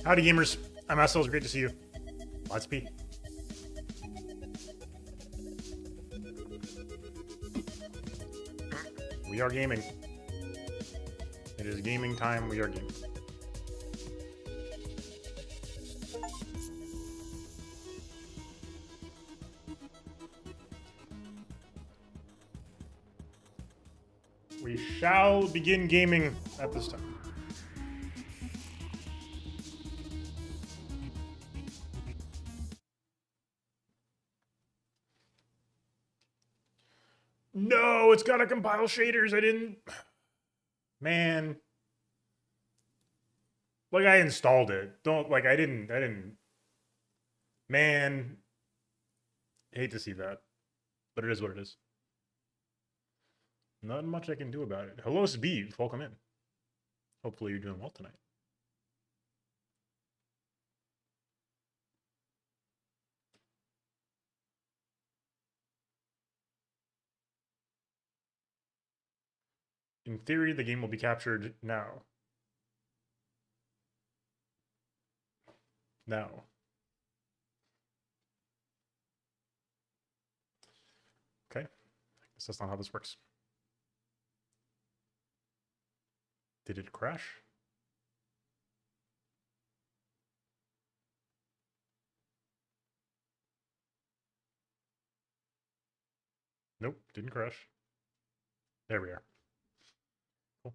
Howdy, gamers. I'm Assel. It's great to see you. Let's be. We are gaming. It is gaming time. We are gaming. We shall begin gaming at this time. No, it's gotta compile shaders. I didn't. Man. Like, I installed it. Don't, like, I didn't. Man. I hate to see that. But it is what it is. Not much I can do about it. Hello, Sbeev. Welcome in. Hopefully you're doing well tonight. In theory, the game will be captured now. Now. Okay. I guess that's not how this works. Did it crash? Nope, didn't crash. There we are. Cool.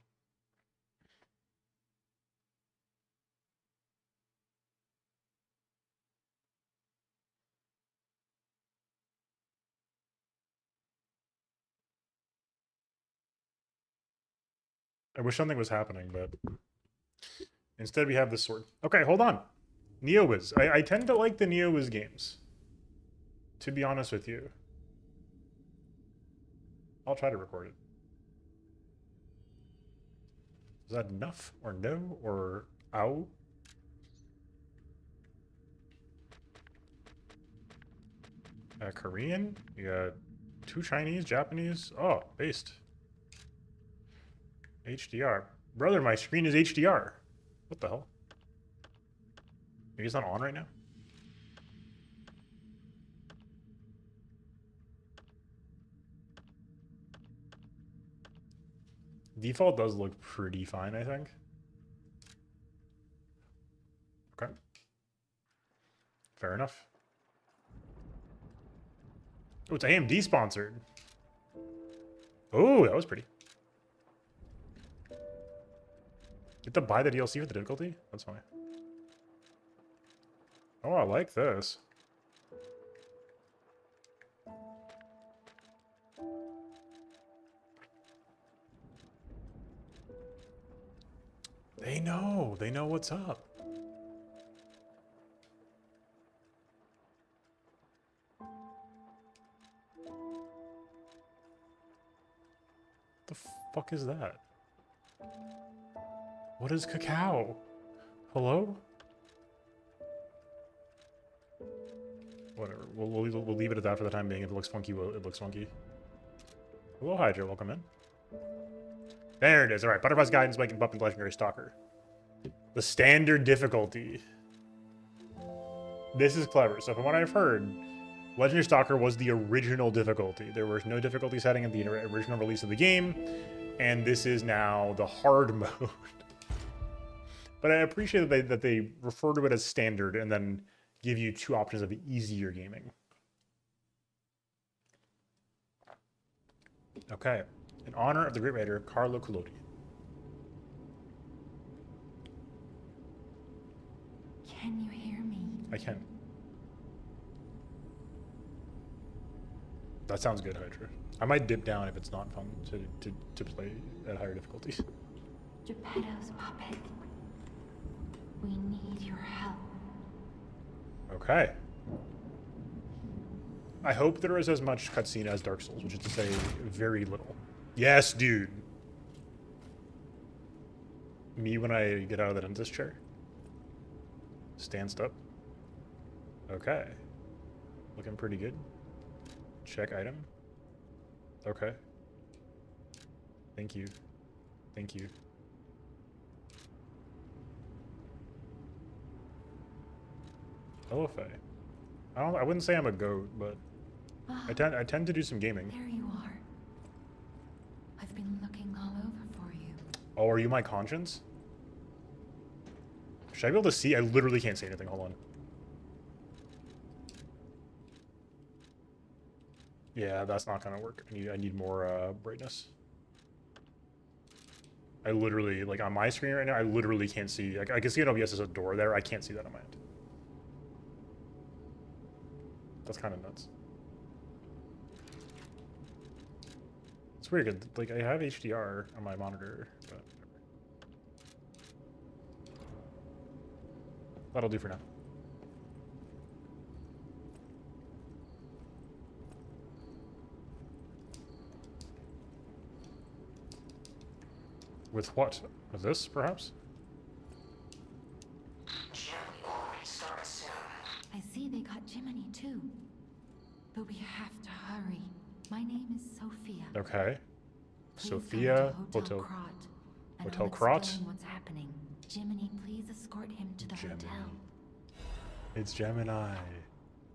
I wish something was happening, but instead we have this sword. Okay, hold on. NeoWiz. I tend to like the NeoWiz games. To be honest with you. I'll try to record it. Is that enough? Or no? Or ow? Korean? You got 2 Chinese, Japanese. Oh, based. HDR. Brother, my screen is HDR. What the hell? Maybe it's not on right now? Default does look pretty fine, I think. Okay. Fair enough. Oh, it's AMD sponsored. Oh, that was pretty. You have to buy the DLC with the difficulty? That's fine. Oh, I like this. They know. They know what's up. The fuck is that? What is cacao? Hello? Whatever. We'll leave it at that for the time being. If it looks funky, it looks funky. Hello, Hydra. Welcome in. There it is. All right. Butterfly's Guidance, Waking Pup, and Legendary Stalker. The standard difficulty. This is clever. So from what I've heard, Legendary Stalker was the original difficulty. There was no difficulty setting in the original release of the game, and this is now the hard mode. But I appreciate that they refer to it as standard and then give you 2 options of easier gaming. Okay. In honor of the great writer Carlo Collodi. Can you hear me? I can. That sounds good, Hydra. I might dip down if it's not fun to play at higher difficulties. Geppetto's puppet. We need your help. Okay. I hope there is as much cutscene as Dark Souls, which is to say, very little. Yes, dude. Me when I get out of the dentist chair. Stand up. Okay. Looking pretty good. Check item. Okay. Thank you. Thank you. LFA. I wouldn't say I'm a goat, but I tend to do some gaming. There you are. I've been looking all over for you. Oh, are you my conscience? Should I be able to see? I literally can't see anything. Hold on. Yeah, that's not gonna work. I need more brightness. I literally, like on my screen right now, I literally can't see. I can see an OBS as a door there. I can't see that on my end. That's kind of nuts. It's weird, 'cause, like, I have HDR on my monitor, but that'll do for now. With what? With this, perhaps? I see they got Jiminy too. But we have to hurry. My name is Sophia. Okay. Please Sophia, come to Hotel Hotel Krot, and Hotel I'll Krot? explain what's happening. Jiminy, please escort him to the Gemini. hotel. It's Gemini.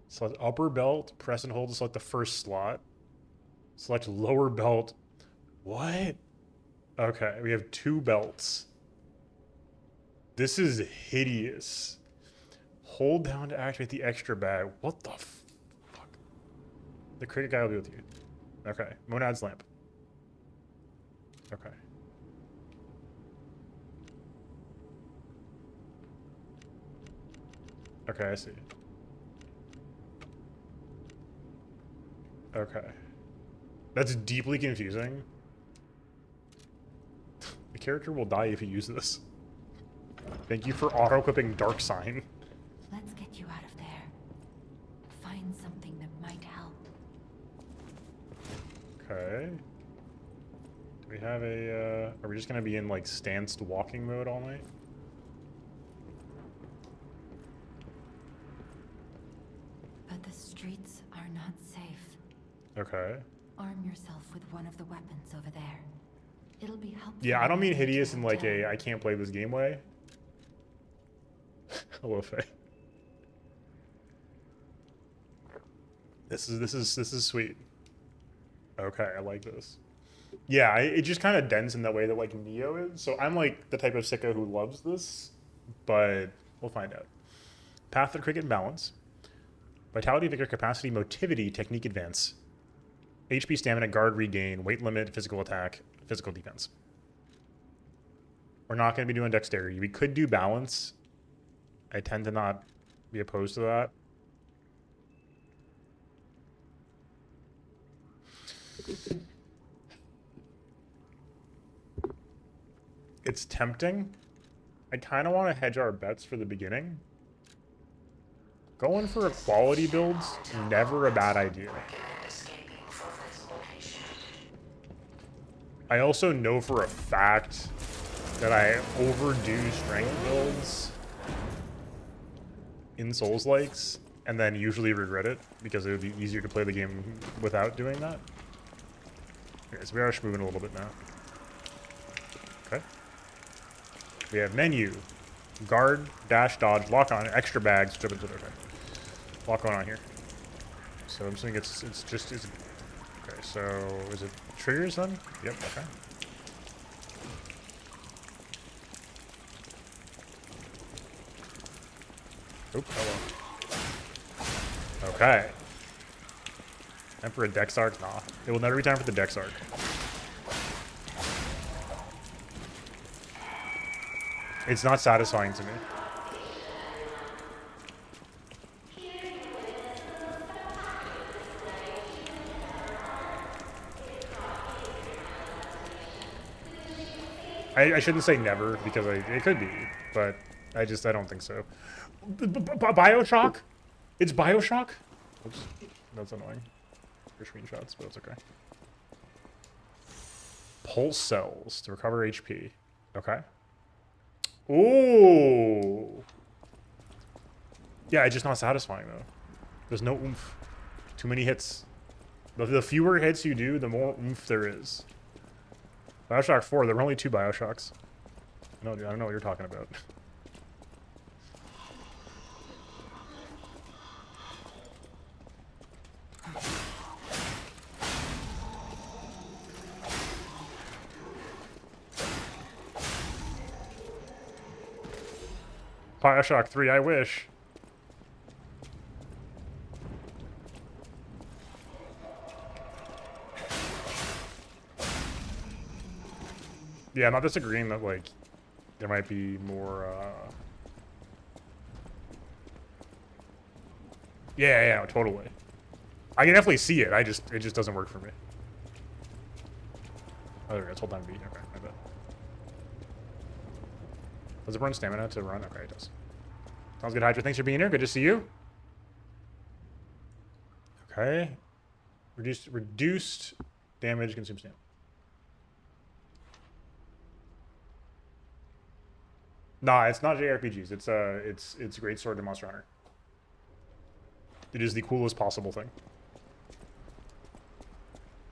Select upper belt, press and hold to select the first slot. Select lower belt. What? Okay, we have 2 belts. This is hideous. Hold down to activate the extra bag. What the fuck? The cricket guy will be with you. Okay, Monad's lamp. Okay. Okay, I see. Okay. That's deeply confusing. The character will die if you use this. Thank you for auto-equipping Dark Sign. Let's get you out of there. Find something that might help. Okay. Do we have a, are we just gonna be in, like, stanced walking mode all night? But the streets are not safe. Okay. Arm yourself with one of the weapons over there. It'll be helpful. Yeah, I don't mean when you get to hideous the in, like, hotel. a I can't play this game way. Hello, Faye. This is sweet. Okay, I like this. Yeah, it just kind of dense in that way that, like, Neo is. So I'm, like, the type of sicko who loves this, but we'll find out. Path to cricket and balance. Vitality, vigor, capacity, motivity, technique, advance. HP, stamina, guard, regain, weight limit, physical attack, physical defense. We're not going to be doing dexterity. We could do balance. I tend to not be opposed to that. It's tempting. I kind of want to hedge our bets for the beginning. Going for a quality build's never a bad idea. I also know for a fact that I overdo strength builds in Souls-likes and then usually regret it because it would be easier to play the game without doing that. Okay, so we are moving a little bit now. Okay. We have menu, guard, dash, dodge, lock on, extra bags, okay. A lot going on here. So I'm assuming it's okay, so is it triggers then? Yep, okay. Oop, hello. Okay. Time for a Dex Arc? Nah. It will never be time for the Dex Arc. It's not satisfying to me. I shouldn't say never because it could be, but I don't think so. Bioshock? It's Bioshock? Oops, that's annoying. For screenshots, but it's okay. Pulse cells to recover HP. Okay. Ooh. Yeah, it's just not satisfying though. There's no oomph. Too many hits. The fewer hits you do, the more oomph there is. Bioshock 4, there were only 2 Bioshocks. No, dude, I don't know what you're talking about. Bioshock 3, I wish. Yeah, I'm not disagreeing that, like, there might be more, Yeah, totally. I can definitely see it. It just doesn't work for me. Oh, there we go. It's hold down B. Okay, I bet. Does it burn stamina to run? Okay, it does. Sounds good, Hydra. Thanks for being here. Good to see you. Okay. Reduced damage consumes stamina. Nah, it's not JRPGs. It's Great Sword and Monster Hunter. It is the coolest possible thing.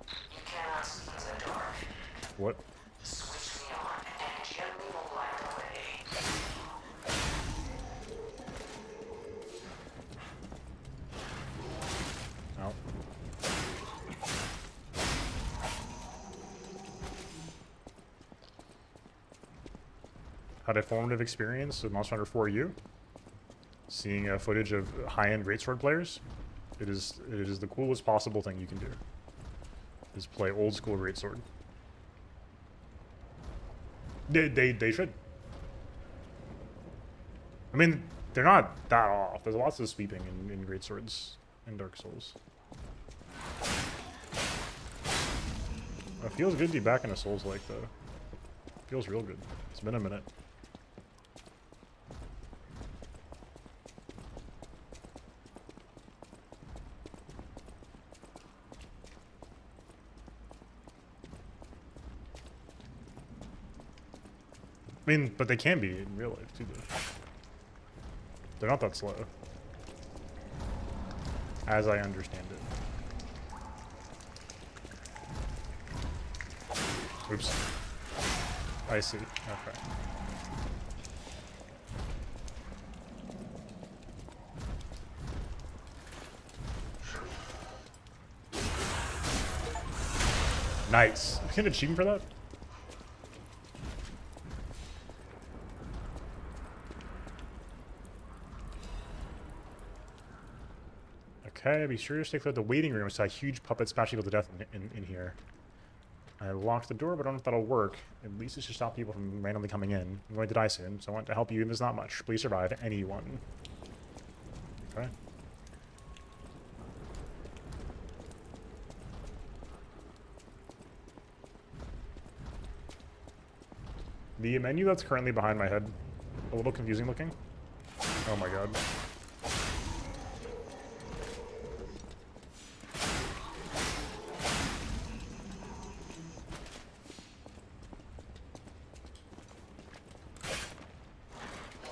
You cannot see the dark. What? Switch me on and gently light away. No. Had a formative experience with Monster Hunter 4U. Seeing footage of high-end greatsword players. It is the coolest possible thing you can do. Is play old school greatsword. They should. I mean, they're not that off. There's lots of sweeping in greatswords in Dark Souls. It feels good to be back in a Souls-like though. Feels real good. It's been a minute. I mean, but they can be in real life too, though. They're not that slow. As I understand it. Oops. I see. Okay. Nice. You get an achievement for that? Okay, be sure to stay clear of the waiting room. I saw a huge puppet smash people to death in here. I locked the door, but I don't know if that'll work. At least it should stop people from randomly coming in. I'm going to die soon, so I want to help you, and there's not much. Please survive. Anyone. Okay. The menu that's currently behind my head, a little confusing looking. Oh my god.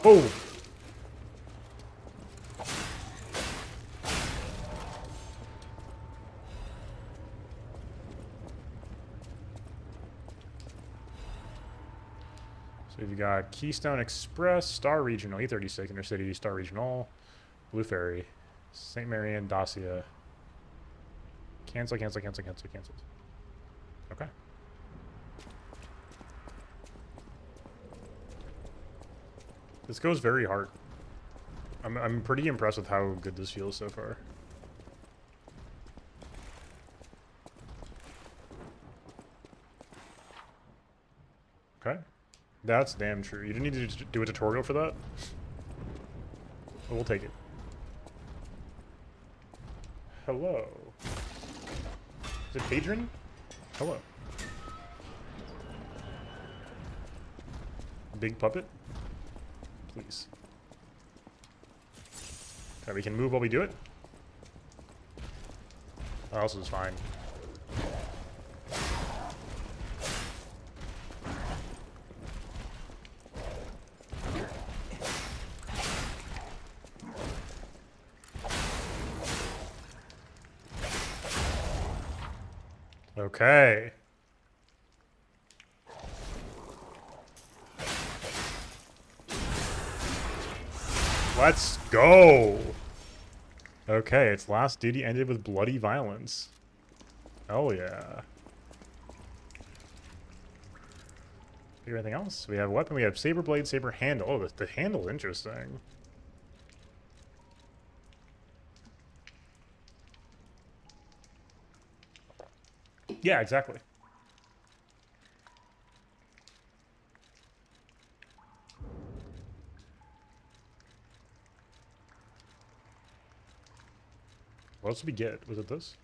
Oh! So you've got Keystone Express, Star Regional, E36, Intercity, Star Regional, Blue Ferry, St. Marian, Dacia. Cancel. Okay. This goes very hard. I'm pretty impressed with how good this feels so far. Okay. That's damn true. You didn't need to do a tutorial for that? But we'll take it. Hello. Is it Hadrian? Hello. Big puppet? Please. Okay, we can move while we do it. That also is fine. Okay. Let's go. Okay, its last duty ended with bloody violence. Oh yeah. Anything else? We have a weapon. We have saber blade, saber handle. Oh, the handle's interesting. Yeah, exactly. What else did we get? Was it this?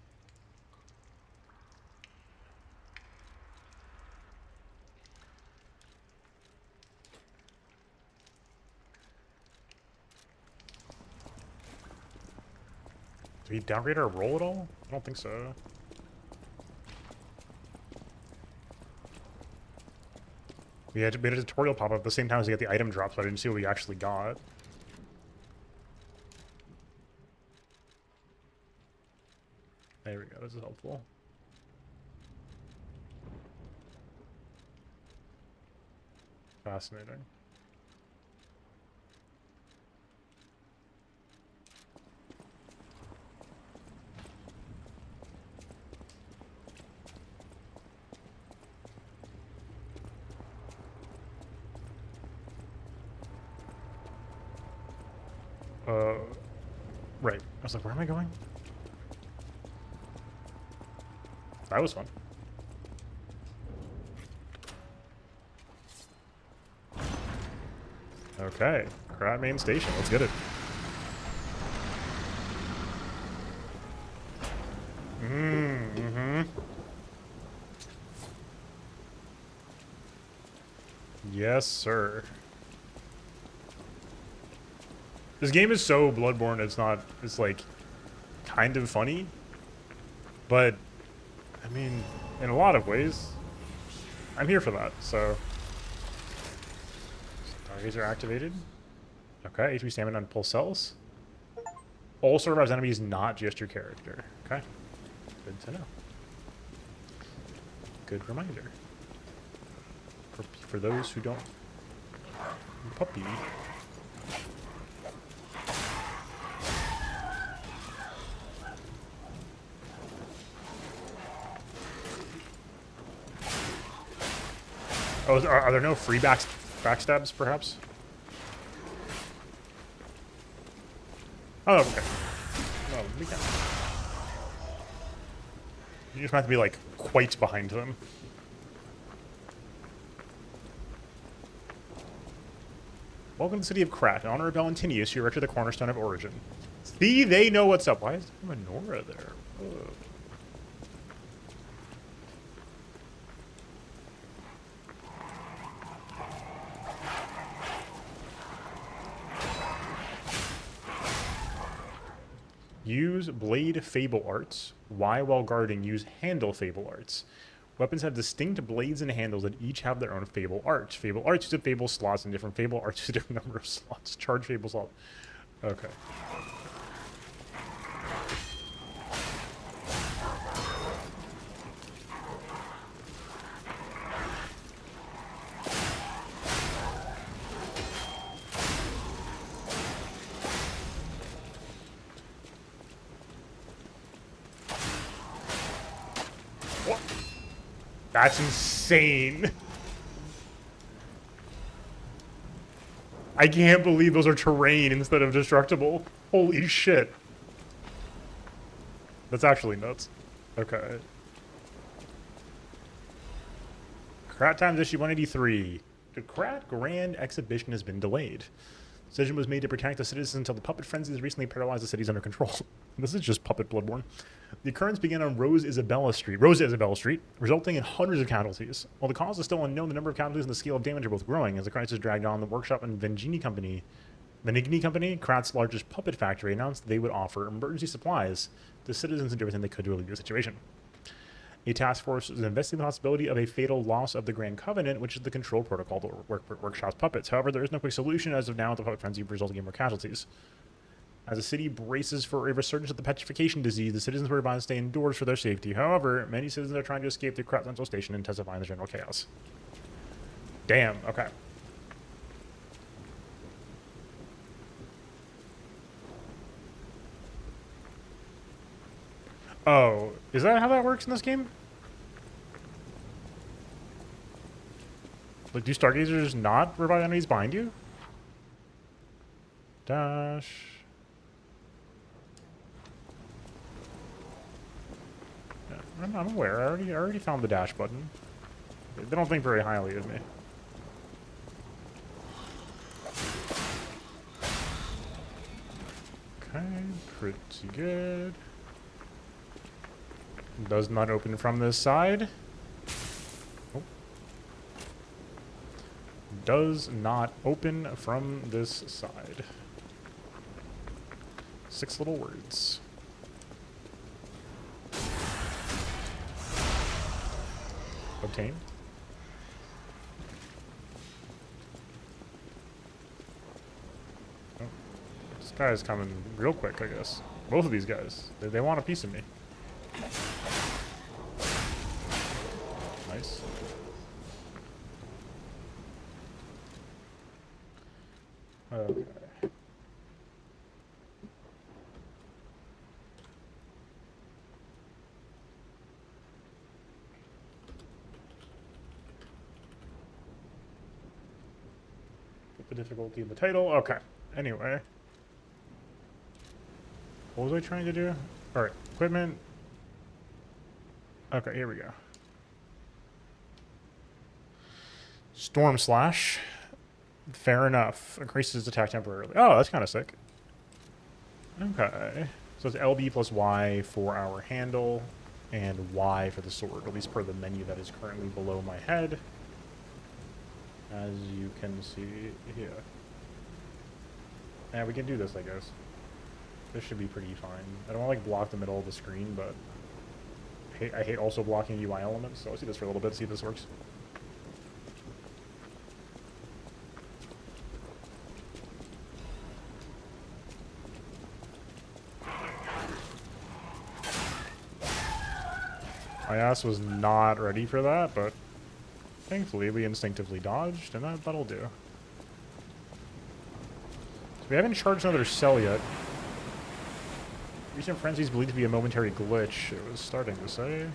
Did we downgrade our roll at all? I don't think so. We had a tutorial pop up at the same time as we get the item drop, so I didn't see what we actually got. There we go. This is helpful. Fascinating. Right. I was like, where am I going? That was fun. Okay. Krat main station. Let's get it. Mm-hmm. Yes, sir. This game is so Bloodborne, it's like kind of funny. But, I mean, in a lot of ways, I'm here for that, so. Targets are activated. Okay, HP stamina on pulse cells. Also revives enemies, not just your character. Okay, good to know. Good reminder. For those who don't. Puppy. Oh, are there no free backstabs, perhaps? Oh, okay. No, we can. You just have to be, like, quite behind them. Welcome to the city of Krat. In honor of Valentinius, you erected the cornerstone of origin. See, they know what's up. Why is there a menorah there? Ugh. Use blade fable arts. Y while guarding, use handle fable arts. Weapons have distinct blades and handles that each have their own fable arts. Fable arts use a fable slots, and different fable arts use a different number of slots. Charge fable slot. Okay. What? That's insane. I can't believe those are terrain instead of destructible. Holy shit. That's actually nuts. Okay. Krat Times issue 183. The Krat Grand Exhibition has been delayed. Decision was made to protect the citizens until the puppet frenzies recently paralyzed the cities under control. This is just puppet Bloodborne. The occurrence began on Rosa Isabella Street, resulting in hundreds of casualties. While the cause is still unknown, the number of casualties and the scale of damage are both growing as the crisis dragged on. The workshop and Venigni Company, Krat's largest puppet factory, announced they would offer emergency supplies to citizens and do everything they could to alleviate the situation. A task force is investigating the possibility of a fatal loss of the Grand Covenant, which is the control protocol to workshop's puppets. However, there is no quick solution as of now. The puppet frenzy resulting in more casualties. As the city braces for a resurgence of the petrification disease, the citizens were advised to stay indoors for their safety. However, many citizens are trying to escape the Krat Central Station, intensifying the general chaos. Damn. Okay. Oh, is that how that works in this game? Like, do stargazers not revive enemies behind you? Dash. Yeah, I'm aware. I already found the dash button. They don't think very highly of me. Okay, pretty good. Does not open from this side. Oh. Does not open from this side. 6 little words. Obtain. Oh. This guy's coming real quick, I guess. Both of these guys. They want a piece of me. Nice. Okay. Put the difficulty in the title. Okay. Anyway. What was I trying to do? Alright. Equipment. Okay, here we go. Storm Slash. Fair enough. Increases attack temporarily. Oh, that's kind of sick. Okay. So it's LB plus Y for our handle and Y for the sword, at least per the menu that is currently below my head. As you can see here. Yeah, we can do this, I guess. This should be pretty fine. I don't want to like block the middle of the screen, but I hate also blocking UI elements, so I'll see this for a little bit, see if this works. My ass was not ready for that, but thankfully we instinctively dodged, and that'll do. So we haven't charged another cell yet. Recent frenzy is believed to be a momentary glitch, it was starting to say.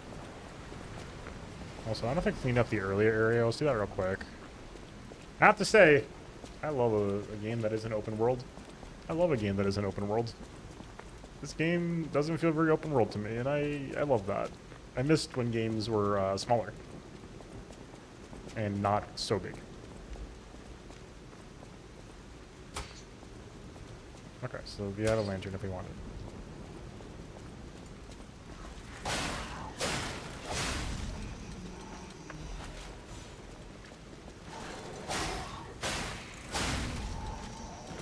Also, I don't know if I cleaned up the earlier area. Let's do that real quick. I have to say, I love a game that is an open world. I love a game that is an open world. This game doesn't feel very open world to me, and I love that. I missed when games were smaller and not so big. Okay, so we had a lantern if we wanted.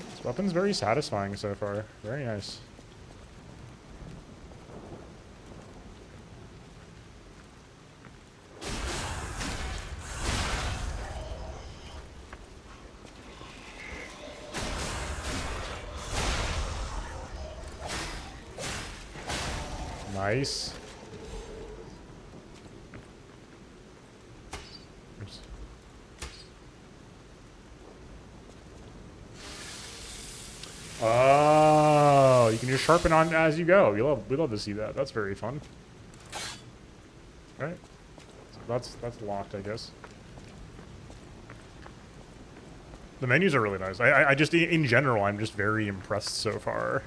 This weapon's very satisfying so far. Very nice. Nice. Oops. Oh, you can just sharpen on as you go. We love to see that. That's very fun. All right. So that's locked, I guess. The menus are really nice. I just, in general, I'm just very impressed so far.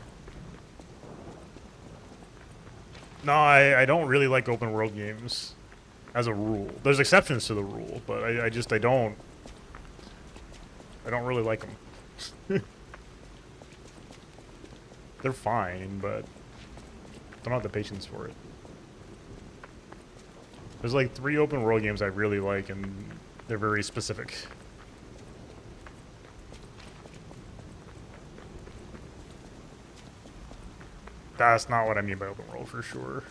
No, I don't really like open world games as a rule. There's exceptions to the rule, but I don't really like them. They're fine, but don't have the patience for it. There's like 3 open world games I really like, and they're very specific. That's not what I mean by open world for sure.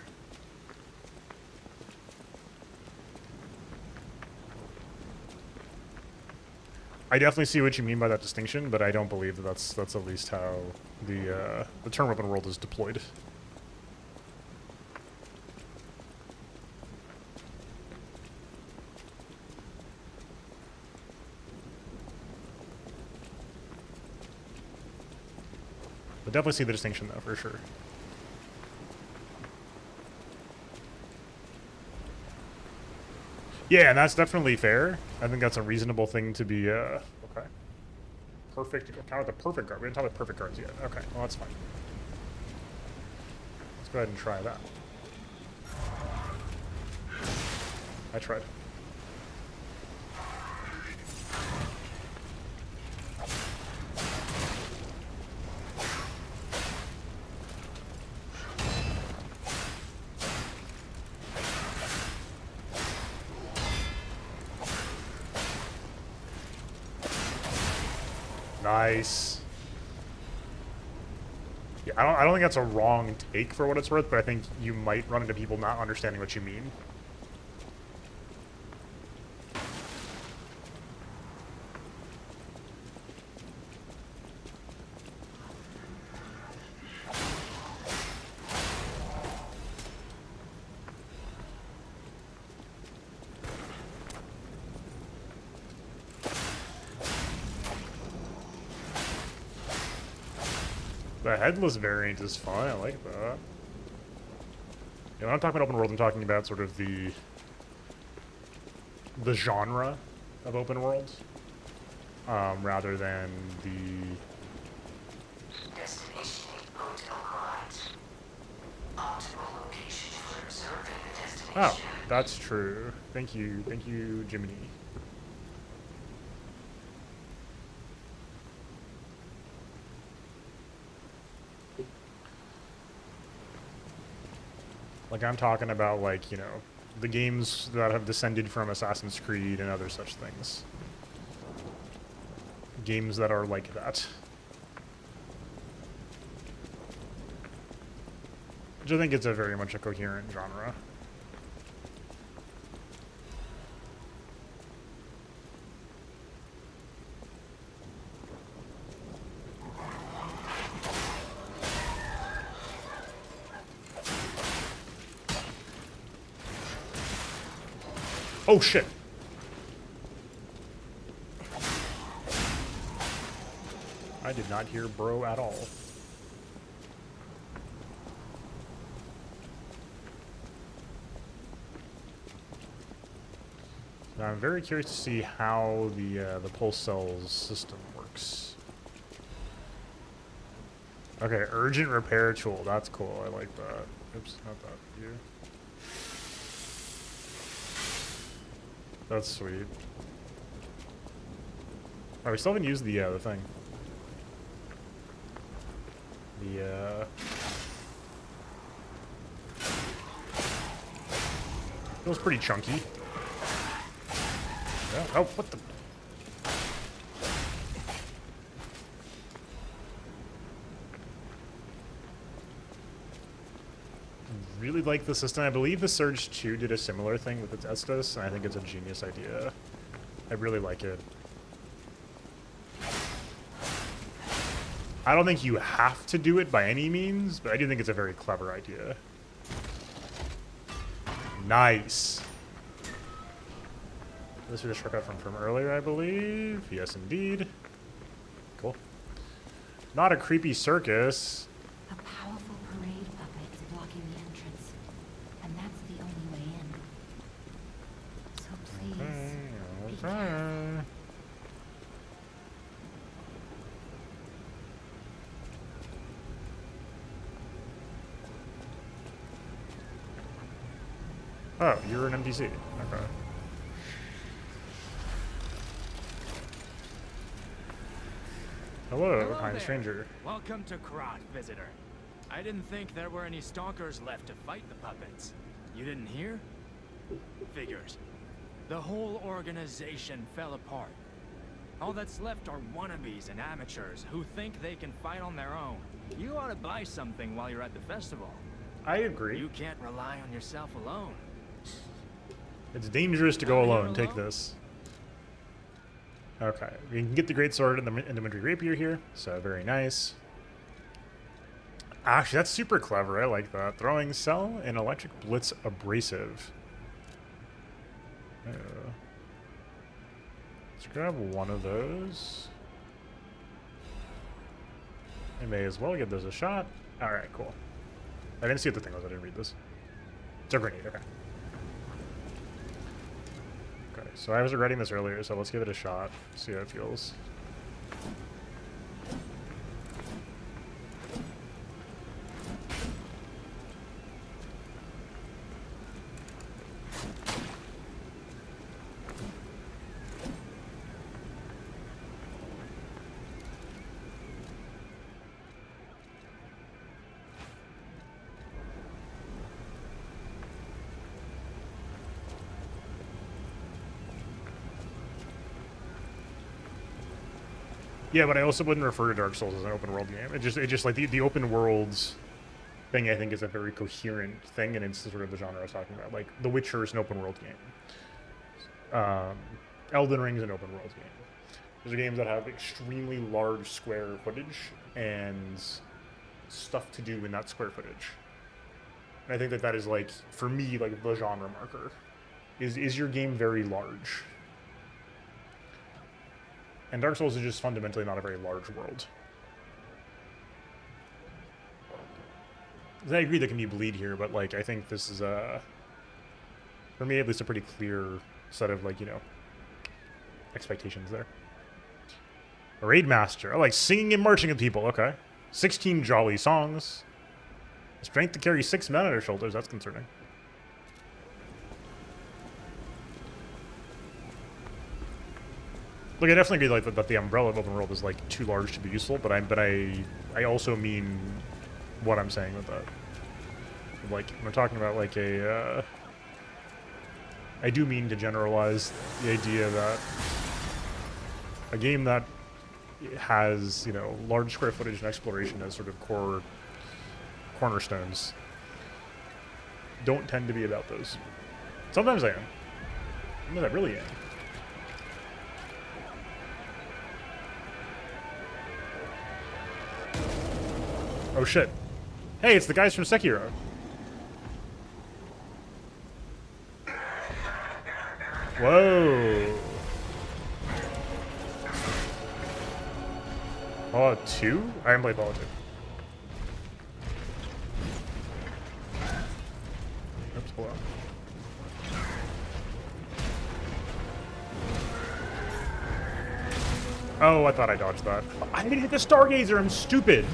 I definitely see what you mean by that distinction, but I don't believe that that's at least how the term open world is deployed. But definitely see the distinction though, for sure. Yeah, and that's definitely fair. I think that's a reasonable thing to be, okay. Perfect, count with the perfect guard. We haven't talked about perfect guards yet. Okay, well that's fine. Let's go ahead and try that. I tried. Nice. Yeah, I don't think that's a wrong take for what it's worth, but I think you might run into people not understanding what you mean. The headless variant is fun. I like that. Yeah, when I'm talking about open world, I'm talking about sort of the genre of open world, rather than the. Destination hotel lines. Optimal location for observing the destination. Oh, that's true. Thank you, Jiminy. Like, I'm talking about, like, you know, the games that have descended from Assassin's Creed and other such things. Games that are like that. Which I think it's a very much a coherent genre. Oh shit. I did not hear bro at all. Now I'm very curious to see how the pulse cells system works. Okay, urgent repair tool. That's cool. I like that. Oops, not that view. That's sweet. Oh, we still haven't used the thing. Feels pretty chunky. Yeah. Oh, what the? Really like the system. I believe the Surge 2 did a similar thing with its Estus, and I think it's a genius idea. I really like it. I don't think you have to do it by any means, but I do think it's a very clever idea. Nice. This was a shortcut from earlier, I believe. Yes, indeed. Cool. Not a creepy circus. A powerful parade puppet is blocking the entrance, and that's the only way in. So please, be careful. Oh, you're an NPC. Okay. Hello, kind there. stranger. Welcome to Krat, visitor. I didn't think there were any stalkers left to fight the puppets. You didn't hear? Figures. The whole organization fell apart. All that's left are wannabes and amateurs who think they can fight on their own. You ought to buy something while you're at the festival. I agree. You can't rely on yourself alone. It's dangerous to go You're alone. Take this. Okay, we can get the greatsword and the Wintry Rapier here, so very nice. Actually, that's super clever. I like that. Throwing cell and electric blitz abrasive. Let's grab one of those. I may as well give those a shot. All right, cool. I didn't see what the thing was. I didn't read this. It's a grenade. Okay. So I was regretting this earlier, so let's give it a shot. See how it feels. Yeah, but I also wouldn't refer to Dark Souls as an open world game. It just like the open worlds thing, I think, is a very coherent thing, and it's sort of the genre I was talking about. Like The Witcher is an open world game. Elden Ring is an open world game. Those are games that have extremely large square footage and stuff to do in that square footage. And I think that is like, for me, like the genre marker. Is your game very large? And Dark Souls is just fundamentally not a very large world. I agree there can be bleed here, but like I think this is for me at least, a pretty clear set of, like, you know, expectations there. A raid master. I like singing and marching with people. Okay. 16 jolly songs. Strength to carry 6 men on her shoulders. That's concerning. Look, I definitely agree like that the umbrella of open world is like too large to be useful, but I also mean what I'm saying with that. Like when we're talking about like a I do mean to generalize the idea that a game that has, you know, large square footage and exploration as sort of core cornerstones don't tend to be about those. Sometimes I am. Sometimes I really am. Oh shit. Hey, it's the guys from Sekiro. Whoa. Fallout 2? I haven't played Fallout 2. Oops, hold on. Oh, I thought I dodged that. I didn't hit the Stargazer, I'm stupid.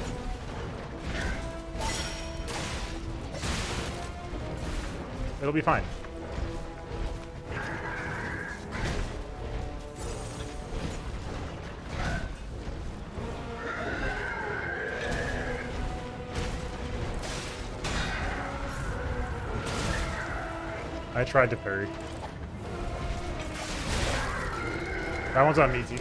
It'll be fine. I tried to parry. That one's on me, team.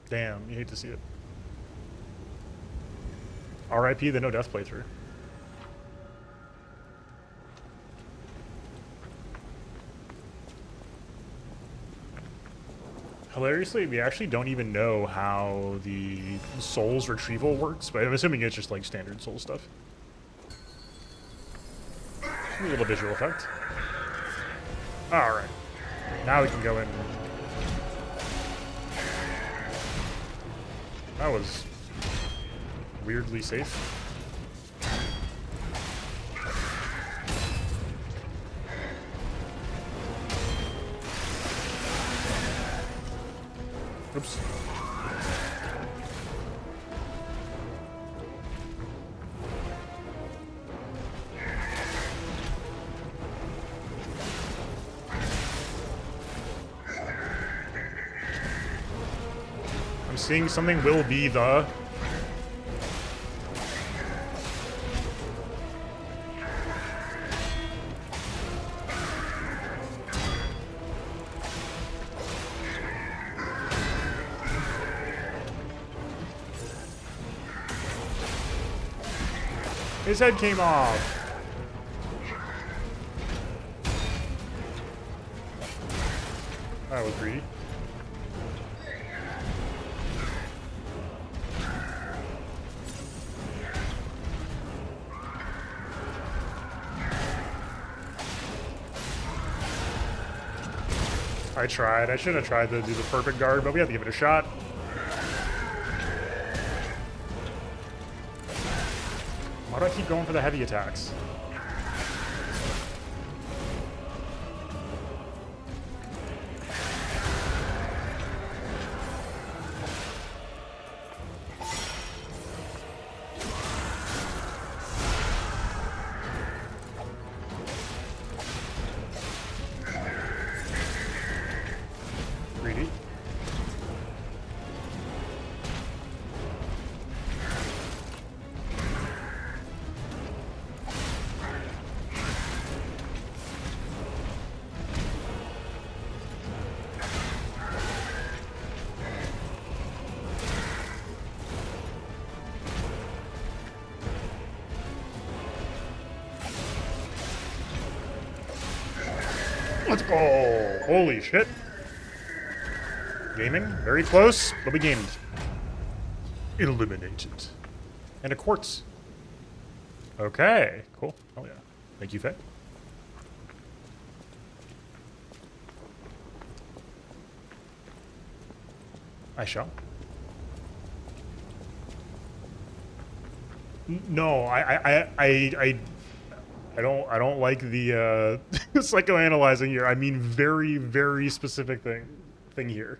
Damn, you hate to see it. RIP the no death playthrough. Hilariously, we actually don't even know how the Souls retrieval works, but I'm assuming it's just like standard Soul stuff. A little visual effect. Alright. Now we can go in. That was weirdly safe. Oops. I'm seeing something will be the... His head came off. That was greedy. I tried. I should have tried to do the perfect guard, but we have to give it a shot. Why do I keep going for the heavy attacks? Greedy. Let's go! Holy shit. Gaming. Very close, but we gamed. Eliminated. And a quartz. Okay, cool. Oh yeah. Thank you, Faye. I shall. No, I don't like the psychoanalyzing here. I mean very, very specific thing here.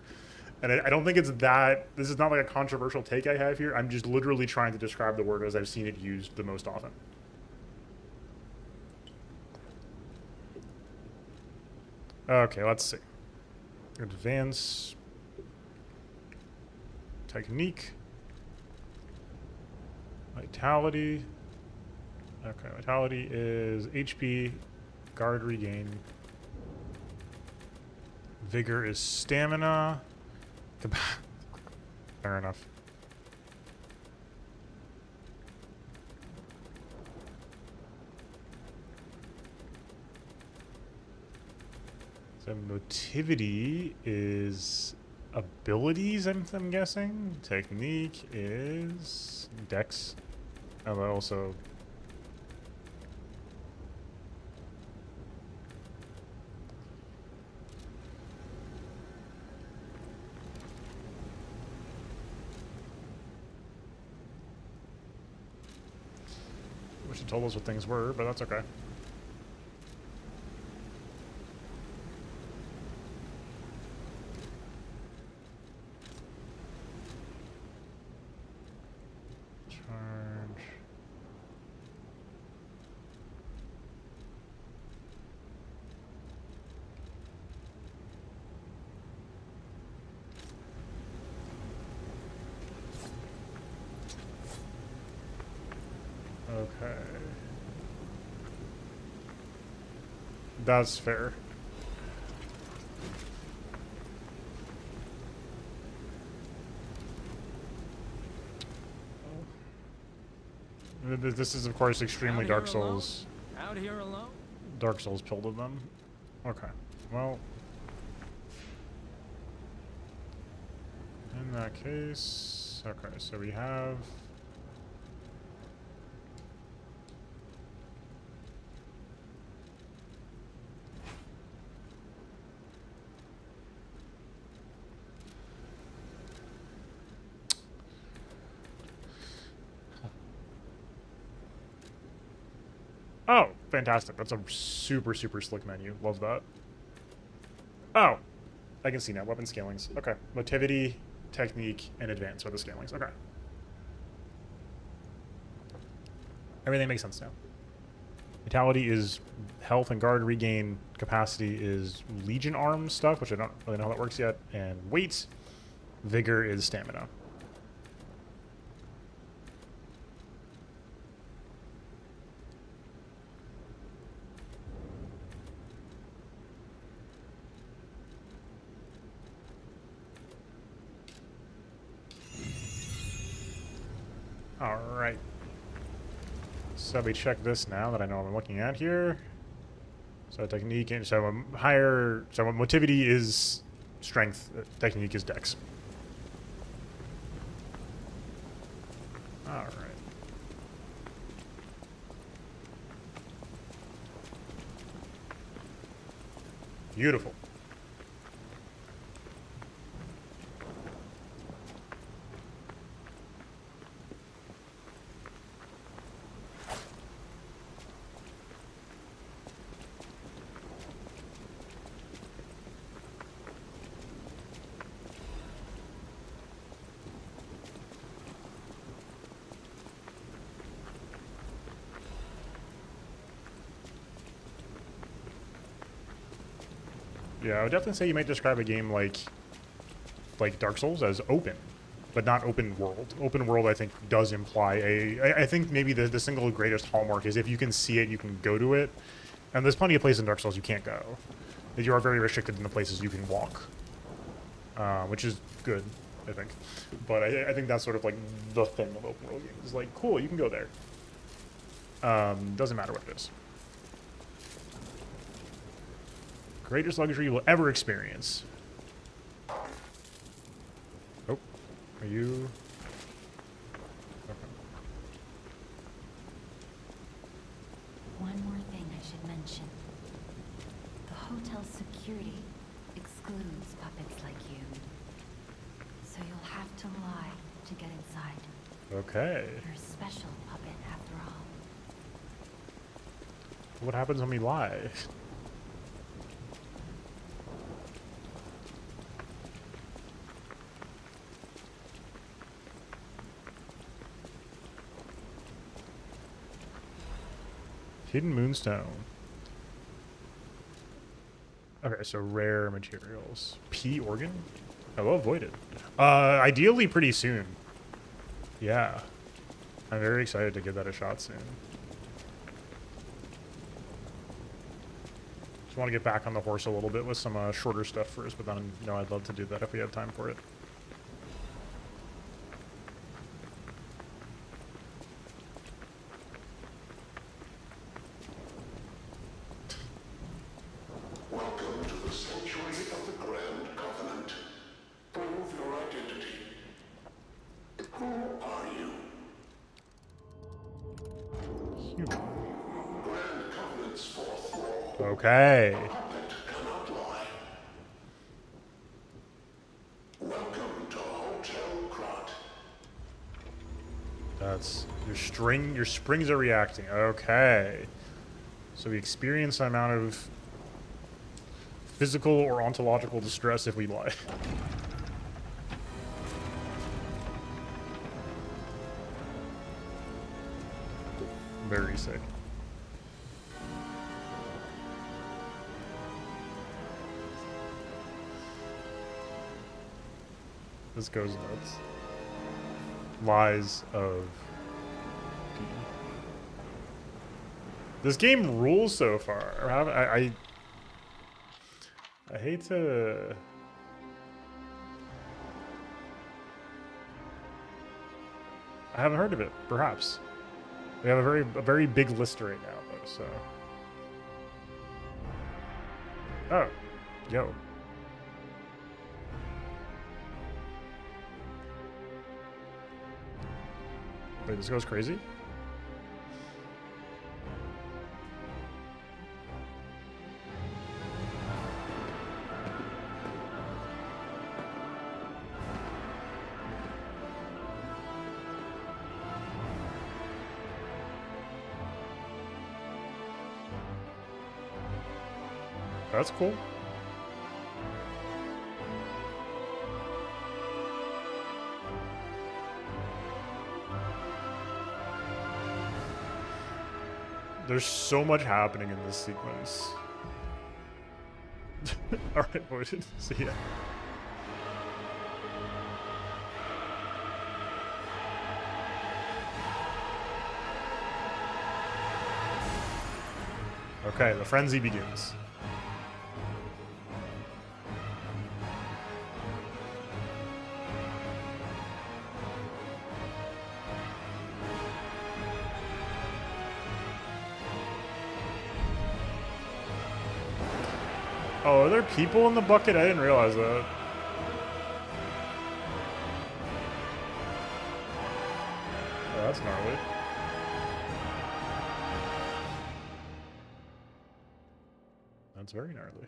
And I don't think it's that, this is not like a controversial take I have here. I'm just literally trying to describe the word as I've seen it used the most often. Okay, let's see. Advance. Technique. Vitality. Okay, vitality is HP, guard regain. Vigor is stamina. Fair enough. So motivity is abilities, I'm guessing. Technique is dex. Oh, that also. Wish it told us what things were, but that's okay. Charge. Okay. That's fair. This is, of course, extremely Dark Souls. Out here alone? Dark Souls pilled of them. Okay. Well. In that case. Okay, so we have. Oh, fantastic. That's a super, super slick menu. Love that. Oh, I can see now. Weapon scalings. Okay. Motivity, technique, and advance are the scalings. Okay. Everything makes sense now. Vitality is health and guard regain. Capacity is Legion arm stuff, which I don't really know how that works yet. And weight. Vigor is stamina. All right. So we check this now that I know what I'm looking at here. So technique, and so higher, so motivity is strength, technique is dex. All right. Beautiful. Yeah, I would definitely say you might describe a game like Dark Souls as open, but not open world. Open world, I think, does imply I think maybe the single greatest hallmark is if you can see it, you can go to it. And there's plenty of places in Dark Souls you can't go. You are very restricted in the places you can walk, which is good, I think. But I think that's sort of like the thing of open world games. It's like, cool, you can go there. Doesn't matter what it is. Greatest luxury you will ever experience. Oh, are you? Okay. One more thing I should mention. The hotel's security excludes puppets like you. So you'll have to lie to get inside. Okay. You're a special puppet after all. What happens when we lie? Hidden Moonstone. Okay, so rare materials. P organ? Hello, avoided. Ideally pretty soon. Yeah. I'm very excited to give that a shot soon. Just want to get back on the horse a little bit with some shorter stuff first, but then, you know, I'd love to do that if we have time for it. Welcome to the sanctuary of the Grand Covenant. Prove your identity. Who are you? Human. Grand Covenant's fourth law. Okay. Puppet cannot lie. Welcome to Hotel Krat. That's your springs are reacting. Okay. So we experience an amount of physical or ontological distress if we lie. Very sick. This goes nuts. Lies of P. This game rules so far. I hate to. I haven't heard of it. Perhaps we have a very big list right now, though. So. Oh, yo. Wait, this goes crazy? That's cool. There's so much happening in this sequence. Alright, boys. See ya. Okay, the frenzy begins. Oh, are there people in the bucket? I didn't realize that. Oh, that's gnarly. That's very gnarly.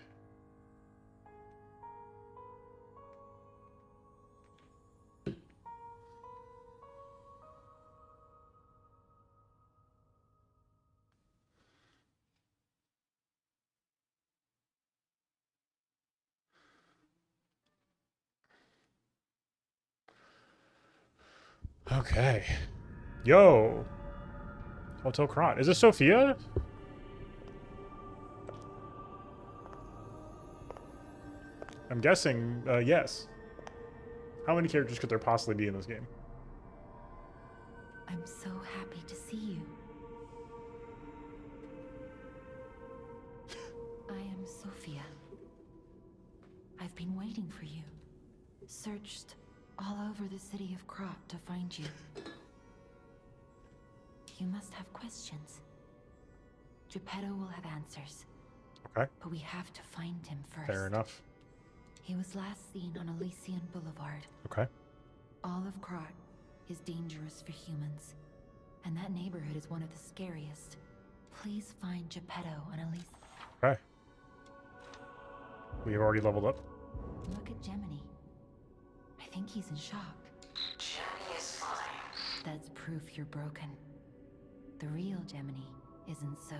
Okay. Yo. Hotel Krat. Is it Sophia? I'm guessing, yes. How many characters could there possibly be in this game? I'm so happy to see you. I am Sophia. I've been waiting for you. Searched all over the city of Krat to find you. You must have questions. Geppetto will have answers. Okay. But we have to find him first. Fair enough. He was last seen on Elysian Boulevard. Okay. All of Krat is dangerous for humans. And that neighborhood is one of the scariest. Please find Geppetto on Elysian. Okay. We have already leveled up. Look at Gemini. I think he's in shock. Jenny is fine. That's proof you're broken. The real Gemini isn't so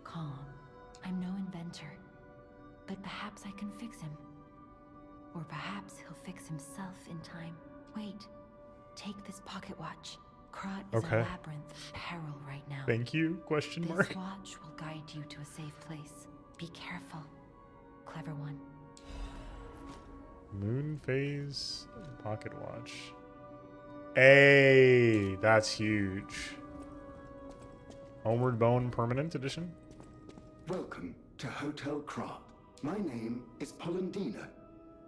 calm. I'm no inventor, but perhaps I can fix him. Or perhaps he'll fix himself in time. Wait, take this pocket watch. Krat is Okay. a labyrinth of peril right now. Thank you, question mark. This watch will guide you to a safe place. Be careful. Clever one. Moon phase pocket watch. Hey, that's huge. Homeward Bone Permanent Edition. Welcome to Hotel Krat. My name is Polendina,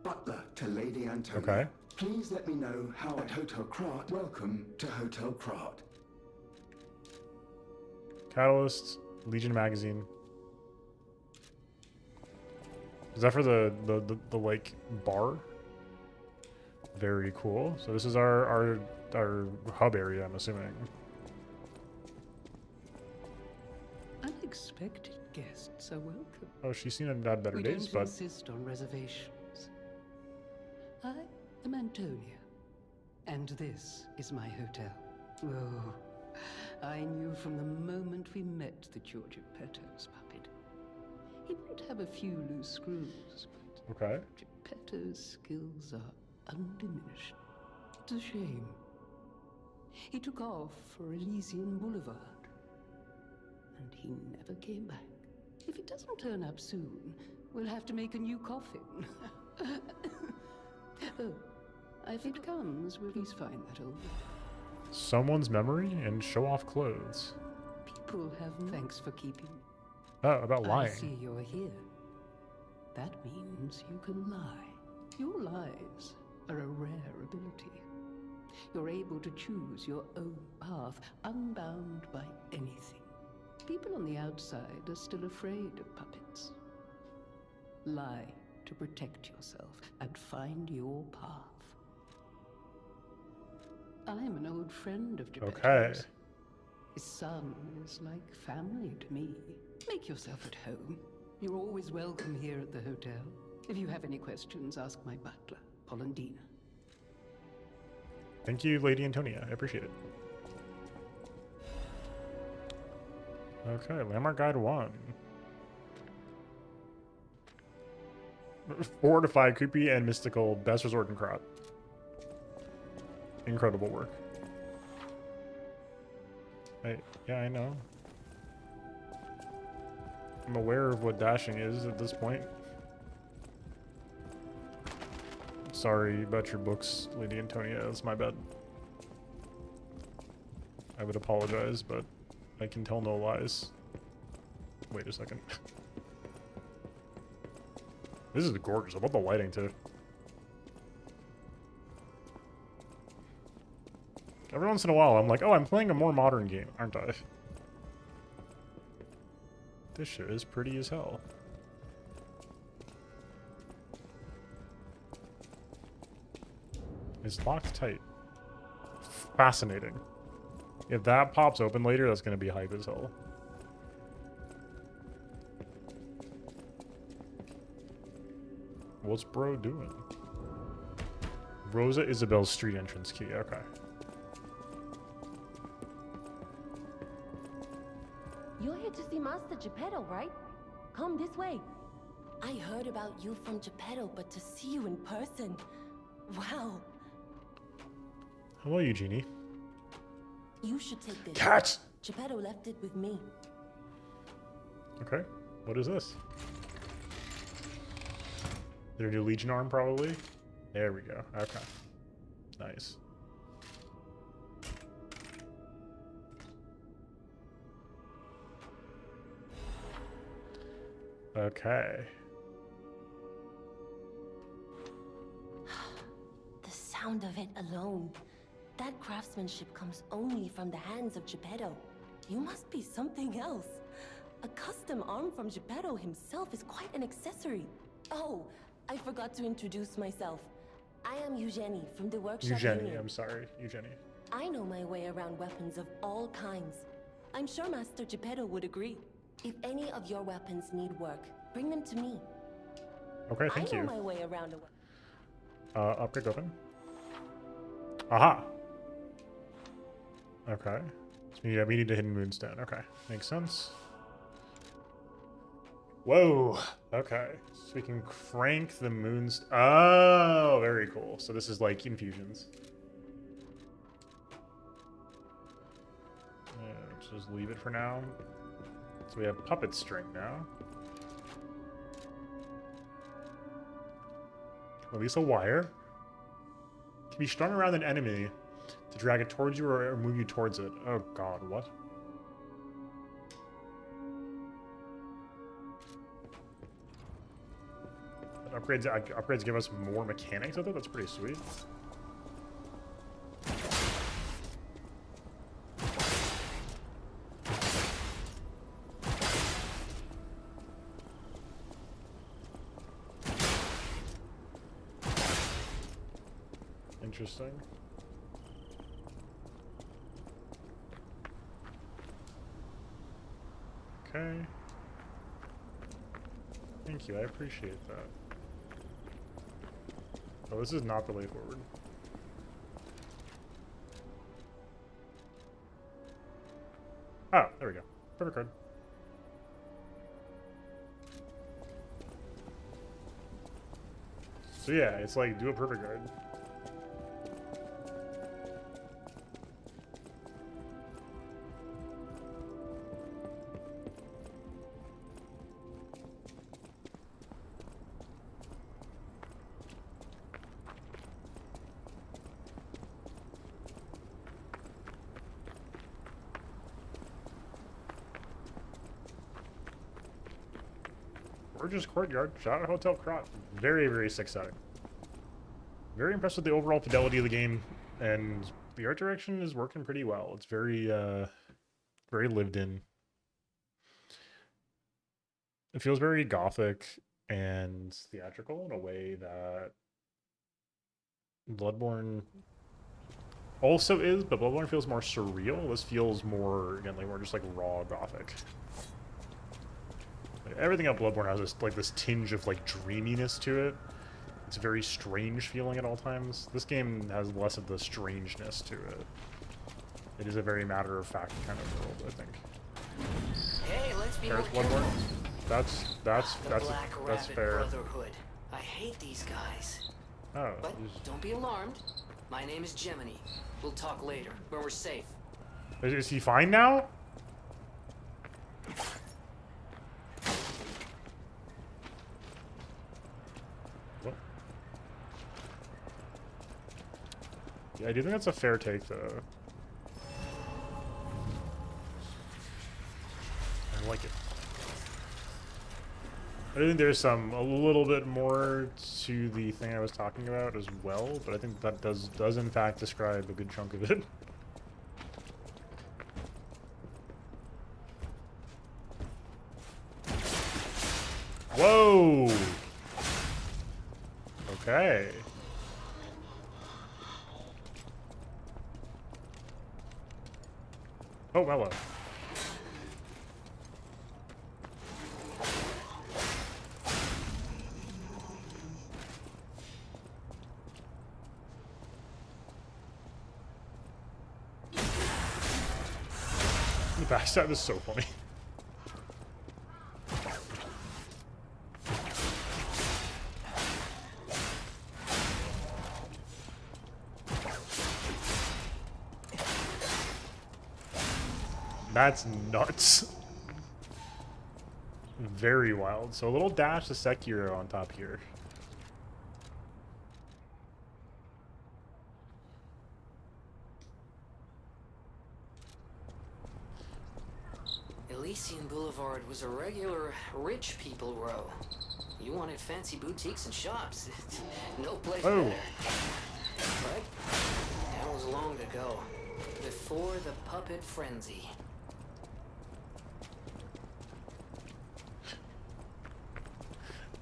butler to Lady Antonia. Okay. Please let me know how at Hotel Krat. Welcome to Hotel Krat. Catalyst, Legion magazine. Is that for the like bar? Very cool. So this is our hub area, I'm assuming. Unexpected guests are welcome. Oh, she's seen it had better We days, don't but insist on reservations. I am Antonia, and this is my hotel. Oh, I knew from the moment we met that you're Geppetto's puppet. He might have a few loose screws, but okay. Geppetto's skills are undiminished. It's a shame. He took off for Elysian Boulevard, and he never came back. If he doesn't turn up soon, we'll have to make a new coffin. Oh, if it comes, will please find that old one. Someone's memory and show off clothes. People have thanks for keeping. Oh, about I lying. see you're here. That means you can lie. Your lies are a rare ability. You're able to choose your own path, unbound by anything. People on the outside are still afraid of puppets. Lie to protect yourself and find your path. I'm an old friend of Geppetto's. Okay. His son is like family to me. Make yourself at home. You're always welcome here at the hotel. If you have any questions, ask my butler, Polendina. Thank you, Lady Antonia. I appreciate it. Okay, Landmark Guide 1. Fortified, creepy, and mystical. Best resort in Krat. Incredible work. Yeah, I know. I'm aware of what dashing is at this point. Sorry about your books, Lady Antonia. That's my bad. I would apologize, but I can tell no lies. Wait a second. This is gorgeous. I love the lighting, too. Every once in a while, I'm like, oh, I'm playing a more modern game, aren't I? This shit is pretty as hell. It's locked tight. Fascinating. If that pops open later, that's going to be hype as hell. What's bro doing? Rosa Isabel's street entrance key. Okay. You're here to see Master Geppetto, right? Come this way. I heard about you from Geppetto, but to see you in person... Wow. Hello, Eugenie. You should take this. Cats! Geppetto left it with me. Okay. What is this? Their new Legion arm, probably. There we go. Okay. Nice. Okay. The sound of it alone. That craftsmanship comes only from the hands of Geppetto. You must be something else. A custom arm from Geppetto himself is quite an accessory. Oh, I forgot to introduce myself. I am Eugenie from the workshop Eugenie, Union. I'm sorry. Eugenie. I know my way around weapons of all kinds. I'm sure Master Geppetto would agree. If any of your weapons need work, bring them to me. Okay, thank I know you. my way around a weapon. Upgrade open. Aha! Okay. So we need a hidden moonstone. Okay. Makes sense. Whoa! Okay. So we can crank the moonstone. Oh, very cool. So this is like infusions. Let's just leave it for now. So we have puppet string now. Release a wire. Can be strung around an enemy to drag it towards you or move you towards it. Oh god, what? Upgrades give us more mechanics with it? That's pretty sweet. Interesting. Okay. Thank you, I appreciate that. Oh, this is not the way forward. Oh, there we go. Perfect card. So yeah, it's like do a perfect card. Gorgeous courtyard. Shot at Hotel Crop. Very, very sick setting. Very impressed with the overall fidelity of the game, and the art direction is working pretty well. It's very, very lived in. It feels very gothic and theatrical in a way that Bloodborne also is, but Bloodborne feels more surreal. This feels more, again, like more just like raw gothic. Everything about Bloodborne has this tinge of like dreaminess to it. It's a very strange feeling at all times. This game has less of the strangeness to it. It is a very matter-of-fact kind of world, I think. Hey, let's be There's more Bloodborne. careful. That's Black Rabbit fair. Brotherhood. I hate these guys. Oh, But don't be alarmed. My name is Gemini. We'll talk later, when we're safe. is he fine now? What? Yeah, I do think that's a fair take, though. I like it. I think there's a little bit more to the thing I was talking about as well, but I think that does in fact describe a good chunk of it. Whoa! Okay. Oh, hello. The backstab is so funny. That's nuts. Very wild. So a little dash to Sekiro on top here. Dacian Boulevard was a regular rich people row. You wanted fancy boutiques and shops. No place better. But that was long ago, before the puppet frenzy.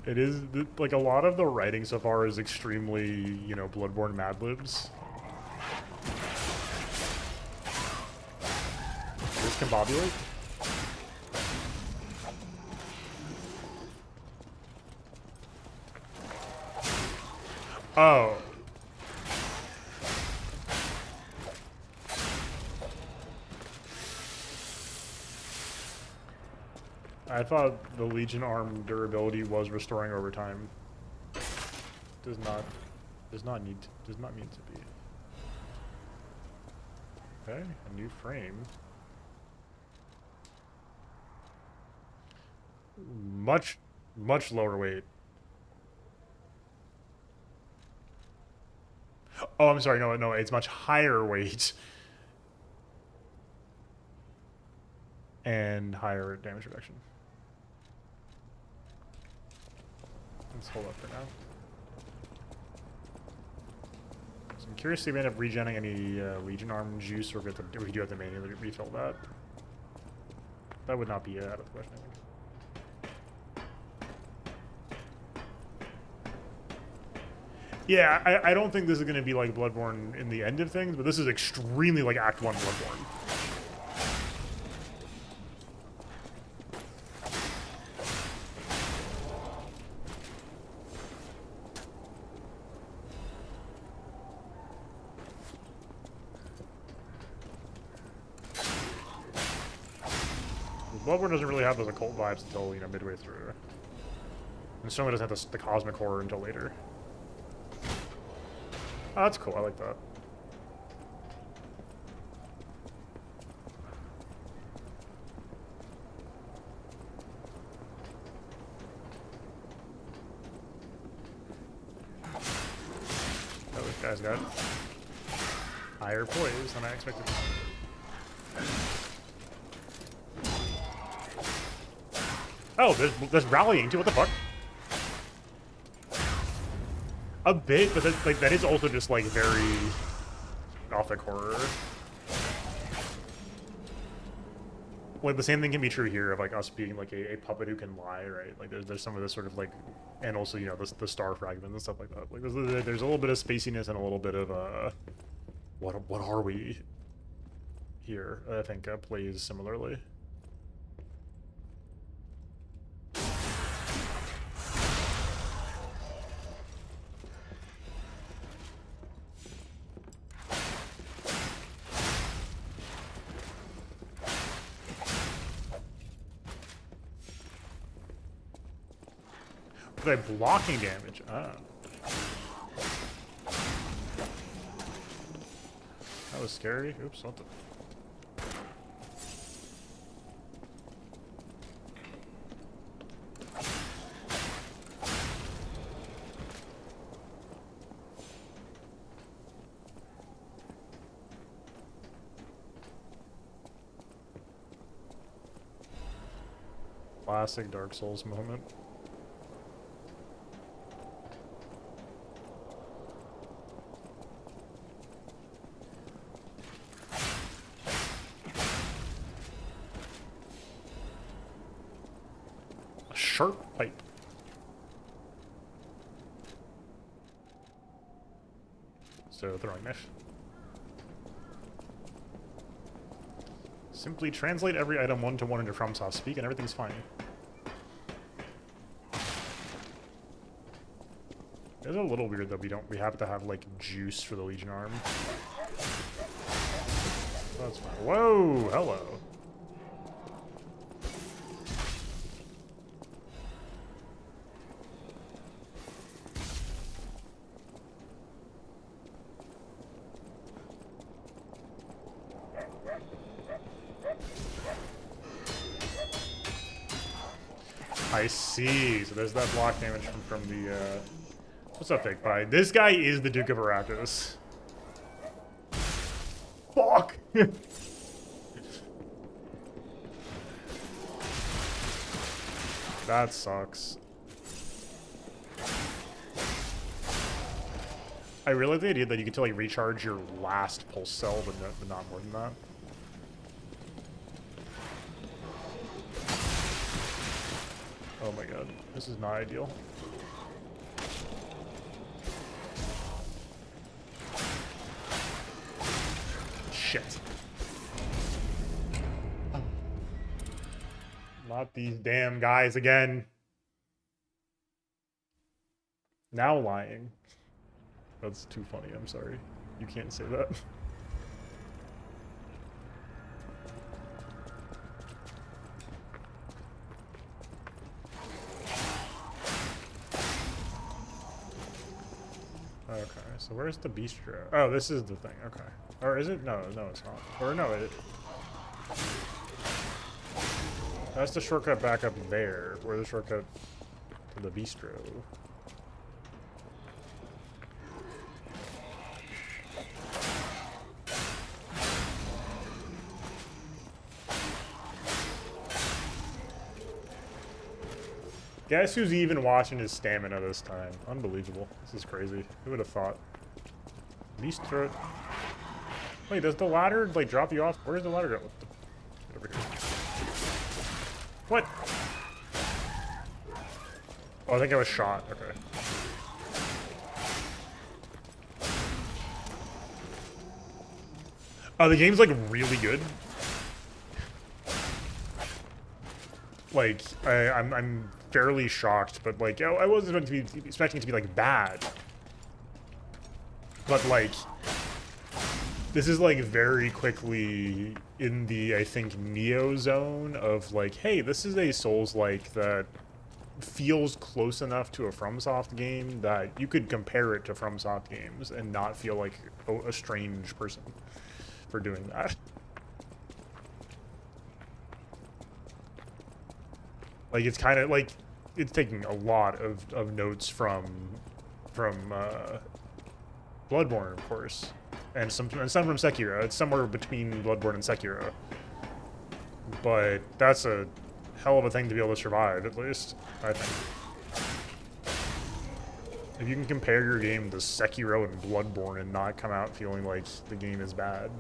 It is, like, a lot of the writing so far is extremely, you know, Bloodborne Mad Libs. Discombobulate? Oh. I thought the Legion arm durability was restoring over time. Does not mean to be. Okay, a new frame. Much lower weight. Oh, I'm sorry. No, it's much higher weight and higher damage reduction. Let's hold up for now. So I'm curious if we end up regenning any Legion arm juice, or if we do have to manually refill that. That would not be out of the question, I think. Yeah, I don't think this is going to be like Bloodborne in the end of things, but this is extremely like Act 1 Bloodborne. Bloodborne doesn't really have those occult vibes until, you know, midway through. And certainly doesn't have the cosmic horror until later. Oh, that's cool. I like that. Oh, this guy's got higher poise than I expected. Oh, there's rallying too. What the fuck? A bit, but that's, like, that is also just like very gothic horror. Like the same thing can be true here of like us being like a puppet who can lie, right? Like there's some of this sort of like, and also, you know, the star fragments and stuff like that. Like there's a little bit of spaciness and a little bit of what are we here? I think plays similarly. They're blocking damage. Ah. That was scary. Oops, what the... Classic Dark Souls moment. Sharp pipe. So throwing knife. Simply translate every item 1-to-1 into FromSoft speak and everything's fine. It's a little weird that we have to have like juice for the Legion arm. That's fine. Whoa, hello. I see. So there's that block damage from the, what's up, Fake Pie? This guy is the Duke of Arrakis. Fuck! That sucks. I really like the idea that you get to like recharge your last pulse cell, but not more than that. Oh my god, this is not ideal. Shit. Not these damn guys again. Now lying. That's too funny, I'm sorry. You can't say that. Okay, so where's the bistro? Oh, this is the thing, okay. Or is it? No, it's not. Or no, it... That's the shortcut back up there. Where's the shortcut to the bistro? Guess who's even watching his stamina this time? Unbelievable. This is crazy. Who would have thought? Bistro. Wait, does the ladder like drop you off? Where's the ladder go? Get over here. What? Oh, I think I was shot. Okay. Oh, the game's like really good. Like, I'm fairly shocked, but like, I wasn't expecting it to be like bad. But like, this is like very quickly in the, I think, Neo zone of like, hey, this is a Souls-like that feels close enough to a FromSoft game that you could compare it to FromSoft games and not feel like a strange person for doing that. Like, it's kind of like, it's taking a lot of notes from Bloodborne, of course. And some from Sekiro. It's somewhere between Bloodborne and Sekiro. But that's a hell of a thing to be able to survive, at least, I think. If you can compare your game to Sekiro and Bloodborne and not come out feeling like the game is bad.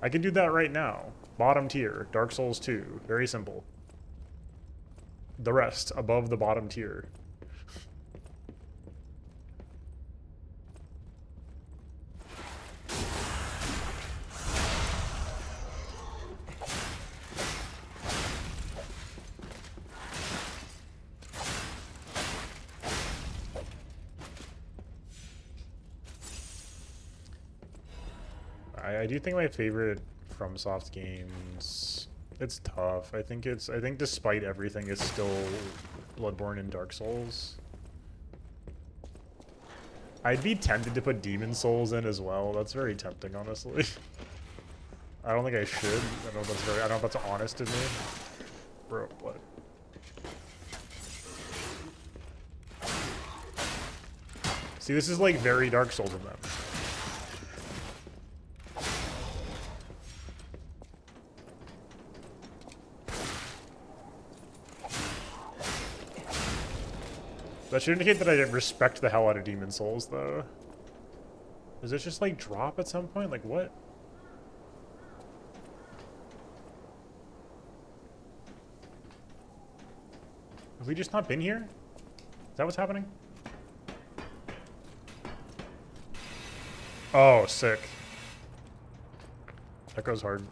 I can do that right now. Bottom tier, Dark Souls 2. Very simple. The rest, above the bottom tier. I do think my favorite FromSoft games, it's tough. I think despite everything, it's still Bloodborne and Dark Souls. I'd be tempted to put Demon Souls in as well. That's very tempting, honestly. I don't think I should. I don't know if that's honest of me. Bro, what? See, this is like very Dark Souls of them. That should indicate that I didn't respect the hell out of Demon Souls, though. Does it just, like, drop at some point? Like, what? Have we just not been here? Is that what's happening? Oh, sick. That goes hard.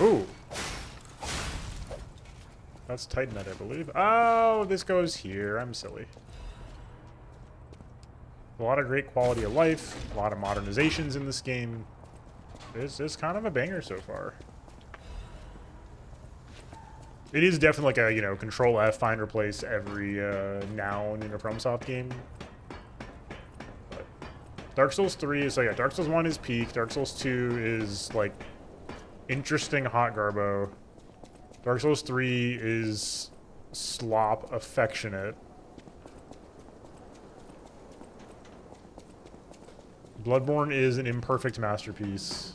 Ooh. That's Titanite, I believe. Oh, this goes here. I'm silly. A lot of great quality of life. A lot of modernizations in this game. It's kind of a banger so far. It is definitely like a, you know, Control F, find, replace every noun in a FromSoft game. But Dark Souls 3 is, so yeah, Dark Souls 1 is peak. Dark Souls 2 is, like, interesting hot garbo. Dark Souls 3 is slop affectionate. Bloodborne is an imperfect masterpiece.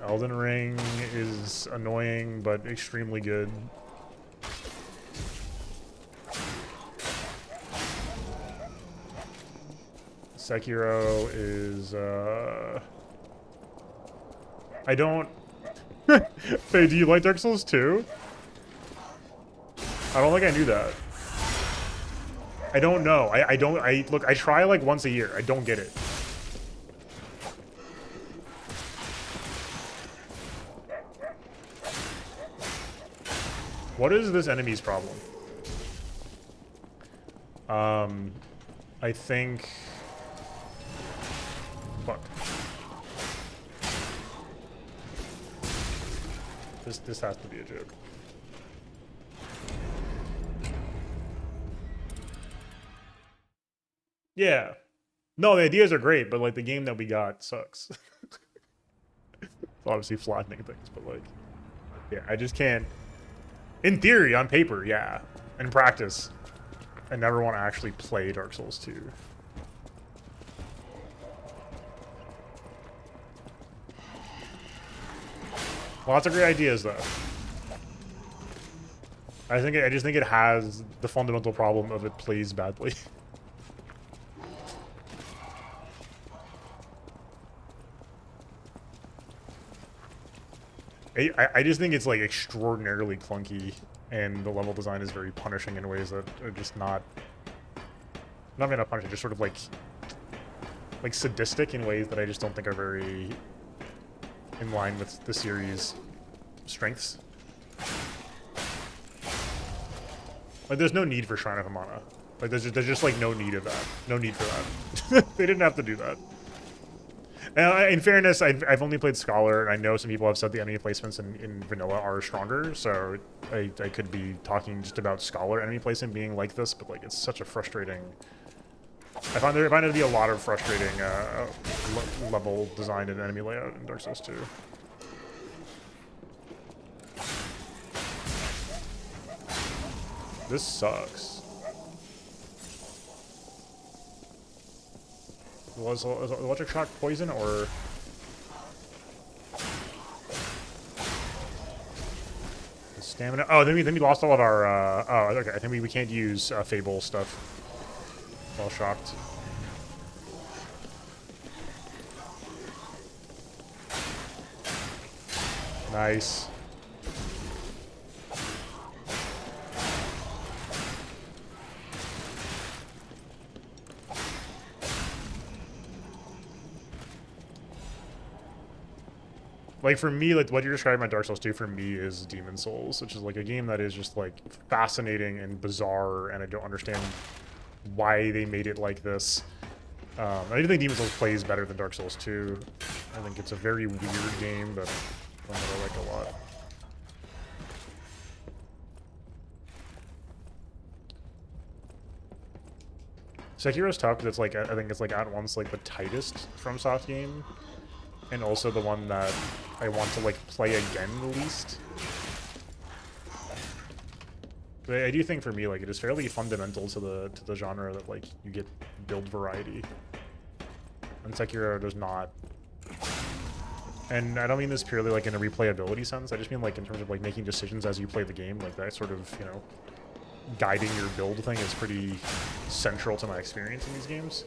Elden Ring is annoying, but extremely good. Sekiro is, I don't... Hey, do you like Dark Souls 2? I don't think I knew that. I don't know. Look, I try like once a year. I don't get it. What is this enemy's problem? I think... Fuck. This has to be a joke. Yeah. No, the ideas are great, but like the game that we got sucks. It's obviously flattening things, but like, yeah, I just can't. In theory, on paper, yeah. In practice, I never want to actually play Dark Souls 2. Lots of great ideas, though. I just think it has the fundamental problem of it plays badly. I just think it's like extraordinarily clunky, and the level design is very punishing in ways that are just not even not punishing, just sort of like sadistic in ways that I just don't think are very in line with the series' strengths. Like, there's no need for Shrine of Hamana. Like, there's just like no need of that. No need for that. They didn't have to do that. And in fairness, I've only played Scholar, and I know some people have said the enemy placements in Vanilla are stronger, so I could be talking just about Scholar enemy placement being like this, but like it's such a frustrating... I find there to be a lot of frustrating level design and enemy layout in Dark Souls 2. This sucks. Was electric shock poison or... Stamina? Oh, then we lost all of our... oh, okay. I think we can't use Fable stuff. Well, shocked. Nice. Like, for me, like, what you're describing about Dark Souls 2 for me is Demon Souls, which is, like, a game that is just, like, fascinating and bizarre, and I don't understand why they made it like this. I do think Demon Souls plays better than Dark Souls 2. I think it's a very weird game, but one that I like a lot. Sekiro's tough because it's, like, I think it's, like, at once, like, the tightest FromSoft game, and also the one that I want to, like, play again the least. But I do think for me, like, it is fairly fundamental to the genre that, like, you get build variety. And Sekiro does not. And I don't mean this purely, like, in a replayability sense. I just mean, like, in terms of, like, making decisions as you play the game. Like, that sort of, you know, guiding your build thing is pretty central to my experience in these games.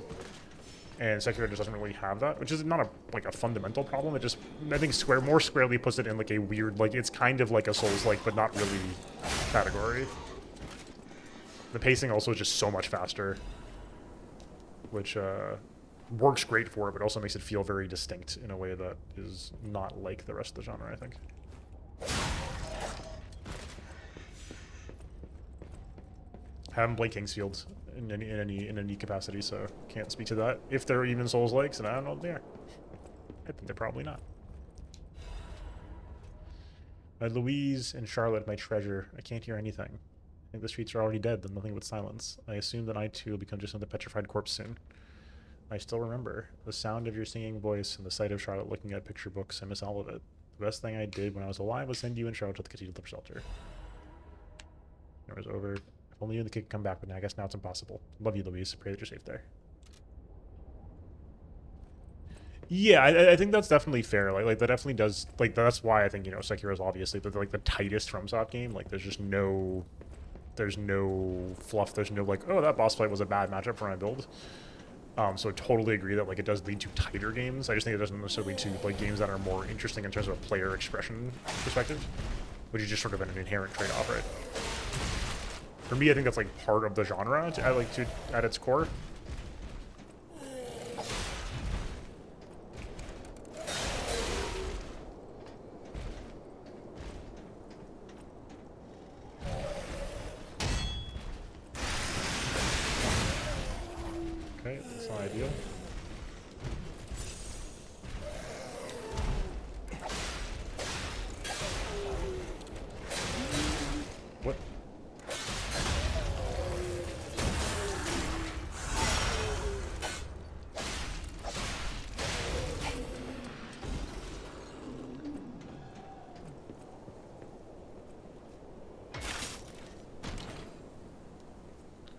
And Sekiro just doesn't really have that, which is not a fundamental problem. It just, I think, more squarely puts it in like a weird, like, it's kind of like a Souls-like, but not really category. The pacing also is just so much faster, which works great for it, but also makes it feel very distinct in a way that is not like the rest of the genre, I think. Haven't played Kingsfield in any capacity, so can't speak to that. If they're even Souls-likes, and I don't know if they are. I think they're probably not. Louise and Charlotte, my treasure. I can't hear anything. I think the streets are already dead, then nothing but silence. I assume that I too will become just another petrified corpse soon. I still remember the sound of your singing voice and the sight of Charlotte looking at picture books. I miss all of it. The best thing I did when I was alive was send you and Charlotte to the Cathedral Shelter. It was over. If only you and the kid could come back, but I guess now it's impossible. Love you, Louise. Pray that you're safe there. Yeah, I think that's definitely fair. Like that definitely does. Like that's why I think Sekiro is obviously the tightest FromSoft game. Like there's no fluff. There's no like, oh, that boss fight was a bad matchup for my build. So I totally agree that like it does lead to tighter games. I just think it doesn't necessarily lead to like games that are more interesting in terms of a player expression perspective, which is just sort of an inherent trade-off, right? For me, I think that's like part of the genre at its core. Okay, that's not ideal. What?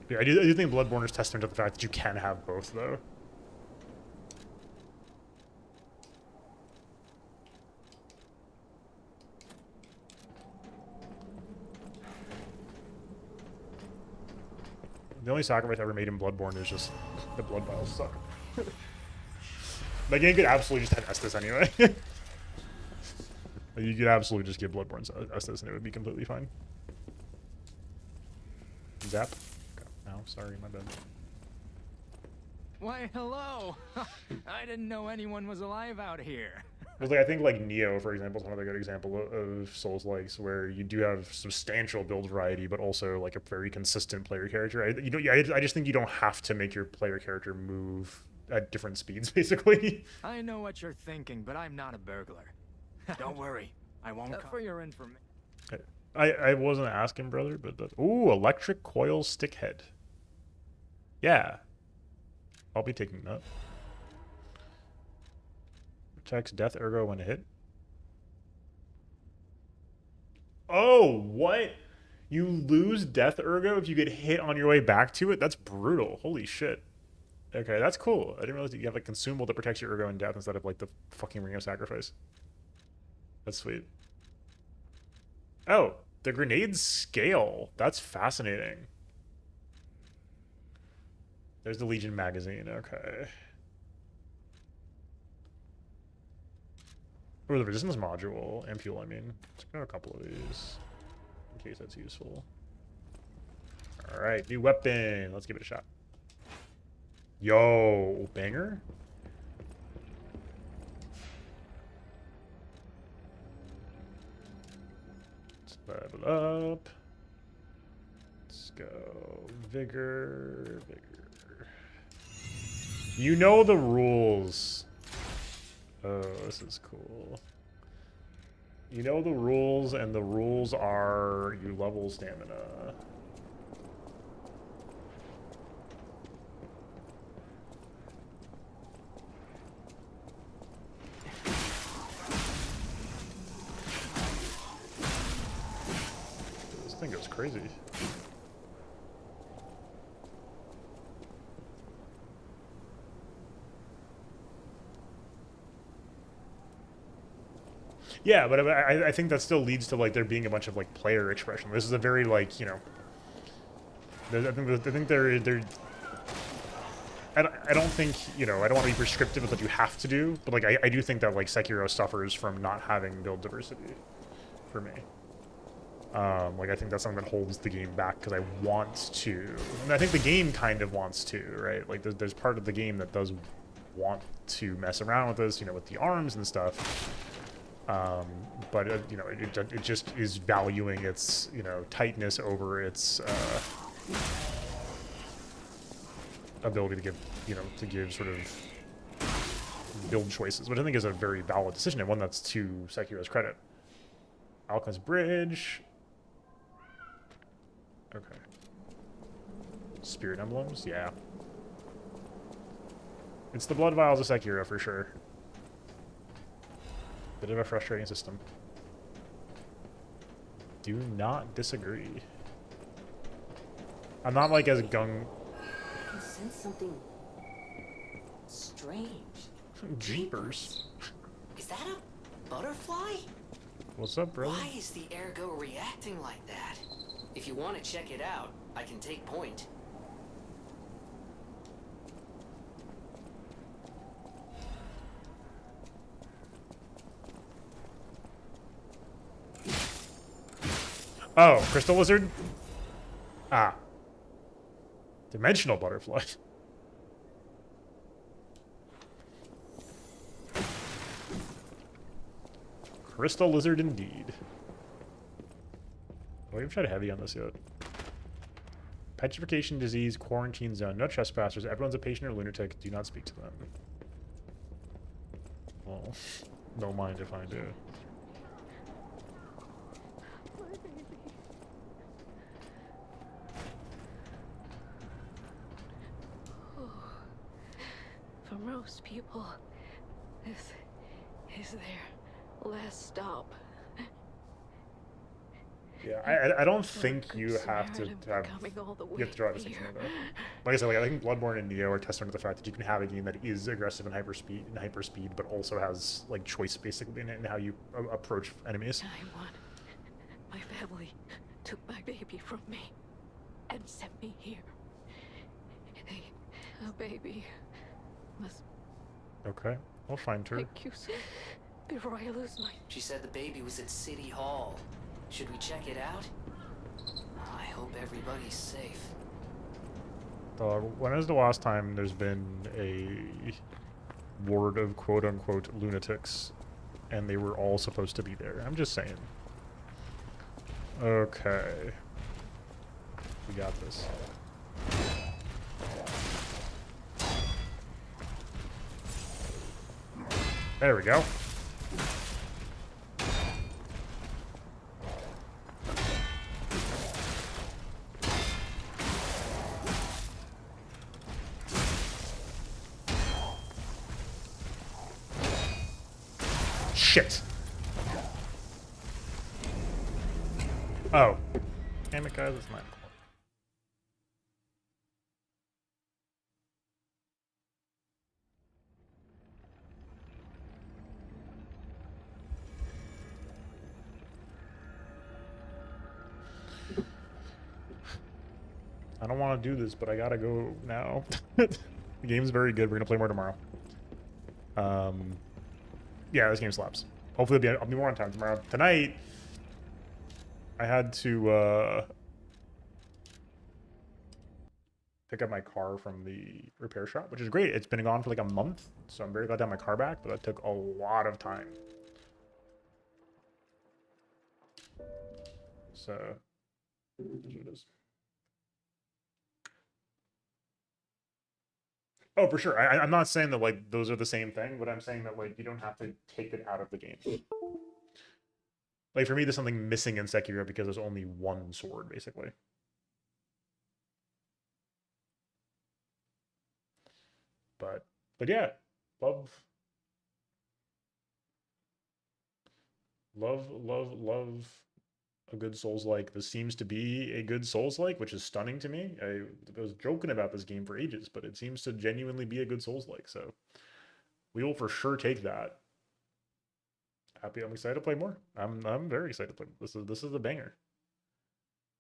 Yeah, I do think Bloodborne is testament to the fact that you can have both, though. The only sacrifice ever made in Bloodborne is just the blood vials suck. That game could absolutely just have Estus anyway. You could absolutely just give Bloodborne Estus and it would be completely fine. Zap. Oh, sorry, my bad. Why, hello! I didn't know anyone was alive out here. Because like, I think like Neo, for example, is another good example of Souls-likes where you do have substantial build variety, but also like a very consistent player character. I just think you don't have to make your player character move at different speeds, basically. I know what you're thinking, but I'm not a burglar. Don't worry, I won't come. For your information. I wasn't asking, brother, but ooh, electric coil stickhead. Yeah, I'll be taking that. Protects death ergo when hit. Oh, what? You lose death ergo if you get hit on your way back to it? That's brutal. Holy shit. Okay, that's cool. I didn't realize that you have a consumable that protects your ergo and death instead of like the fucking Ring of Sacrifice. That's sweet. Oh, the grenades scale. That's fascinating. There's the Legion magazine. Okay. Oh, the resistance module. Ampule, I mean. Let's grab a couple of these. In case that's useful. Alright, new weapon. Let's give it a shot. Yo, banger? Let's level up. Let's go. Vigor. You know the rules. Oh, this is cool. You know the rules, and the rules are you level stamina. This thing goes crazy. Yeah, but I think that still leads to like there being a bunch of like player expression. This is a very like, you know, I think they're I don't think, you know, I don't want to be prescriptive of what you have to do, but like I do think that like Sekiro suffers from not having build diversity for me. Like I think that's something that holds the game back because I want to, and I think the game kind of wants to, right? Like there's part of the game that does want to mess around with this, you know, with the arms and stuff. But you know, it just is valuing its, you know, tightness over its ability to give, you know, to give sort of build choices, which I think is a very valid decision and one that's to Sekiro's credit. Alchemist Bridge. Okay. Spirit emblems, yeah. It's the blood vials of Sekiro for sure. Bit of a frustrating system. Do not disagree. I'm not like as gung. I sense something strange. Jeepers. Is that a butterfly? What's up, brother? Why is the ergo reacting like that? If you want to check it out, I can take point. Oh, crystal lizard? Ah. Dimensional butterfly. Crystal lizard indeed. Oh, we haven't tried heavy on this yet. Petrification disease, quarantine zone, no trespassers, everyone's a patient or lunatic, do not speak to them. Well, don't mind if I do. For most people, this is their last stop. Yeah, I don't think you have to have to draw a distinction though. Like I said, like I think Bloodborne and Neo are testament to the fact that you can have a game that is aggressive and hyper speed, but also has like choice basically in how you approach enemies. My family took my baby from me and sent me here. A baby must. Okay, I'll find her. Thank you, sir. Before I lose my. She said the baby was at City Hall. Should we check it out? I hope everybody's safe. When is the last time there's been a ward of quote-unquote lunatics and they were all supposed to be there? I'm just saying. Okay. We got this. There we go. Shit. Oh. Damn it, guys, it's 9 o'clock. I don't want to do this, but I gotta go now. The game's very good. We're gonna play more tomorrow. Yeah, this game slaps. Hopefully I'll be more on time tomorrow. Tonight, I had to pick up my car from the repair shop, which is great. It's been gone for like a month, so I'm very glad to have my car back, but that took a lot of time. So, that's what it is. Oh, for sure. I'm not saying that like those are the same thing, but I'm saying that like you don't have to take it out of the game. Like for me, there's something missing in Sekiro because there's only one sword, basically. But yeah, love a good Souls-like. This seems to be a good Souls-like, which is stunning to me. I was joking about this game for ages, but it seems to genuinely be a good Souls-like. So we will for sure take that. I'm excited to play more. I'm very excited to play. This is a banger.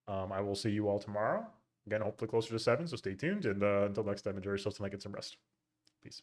I will see you all tomorrow. Again, hopefully closer to 7, so stay tuned. And until next time, enjoy yourselves tonight, get some rest. Peace.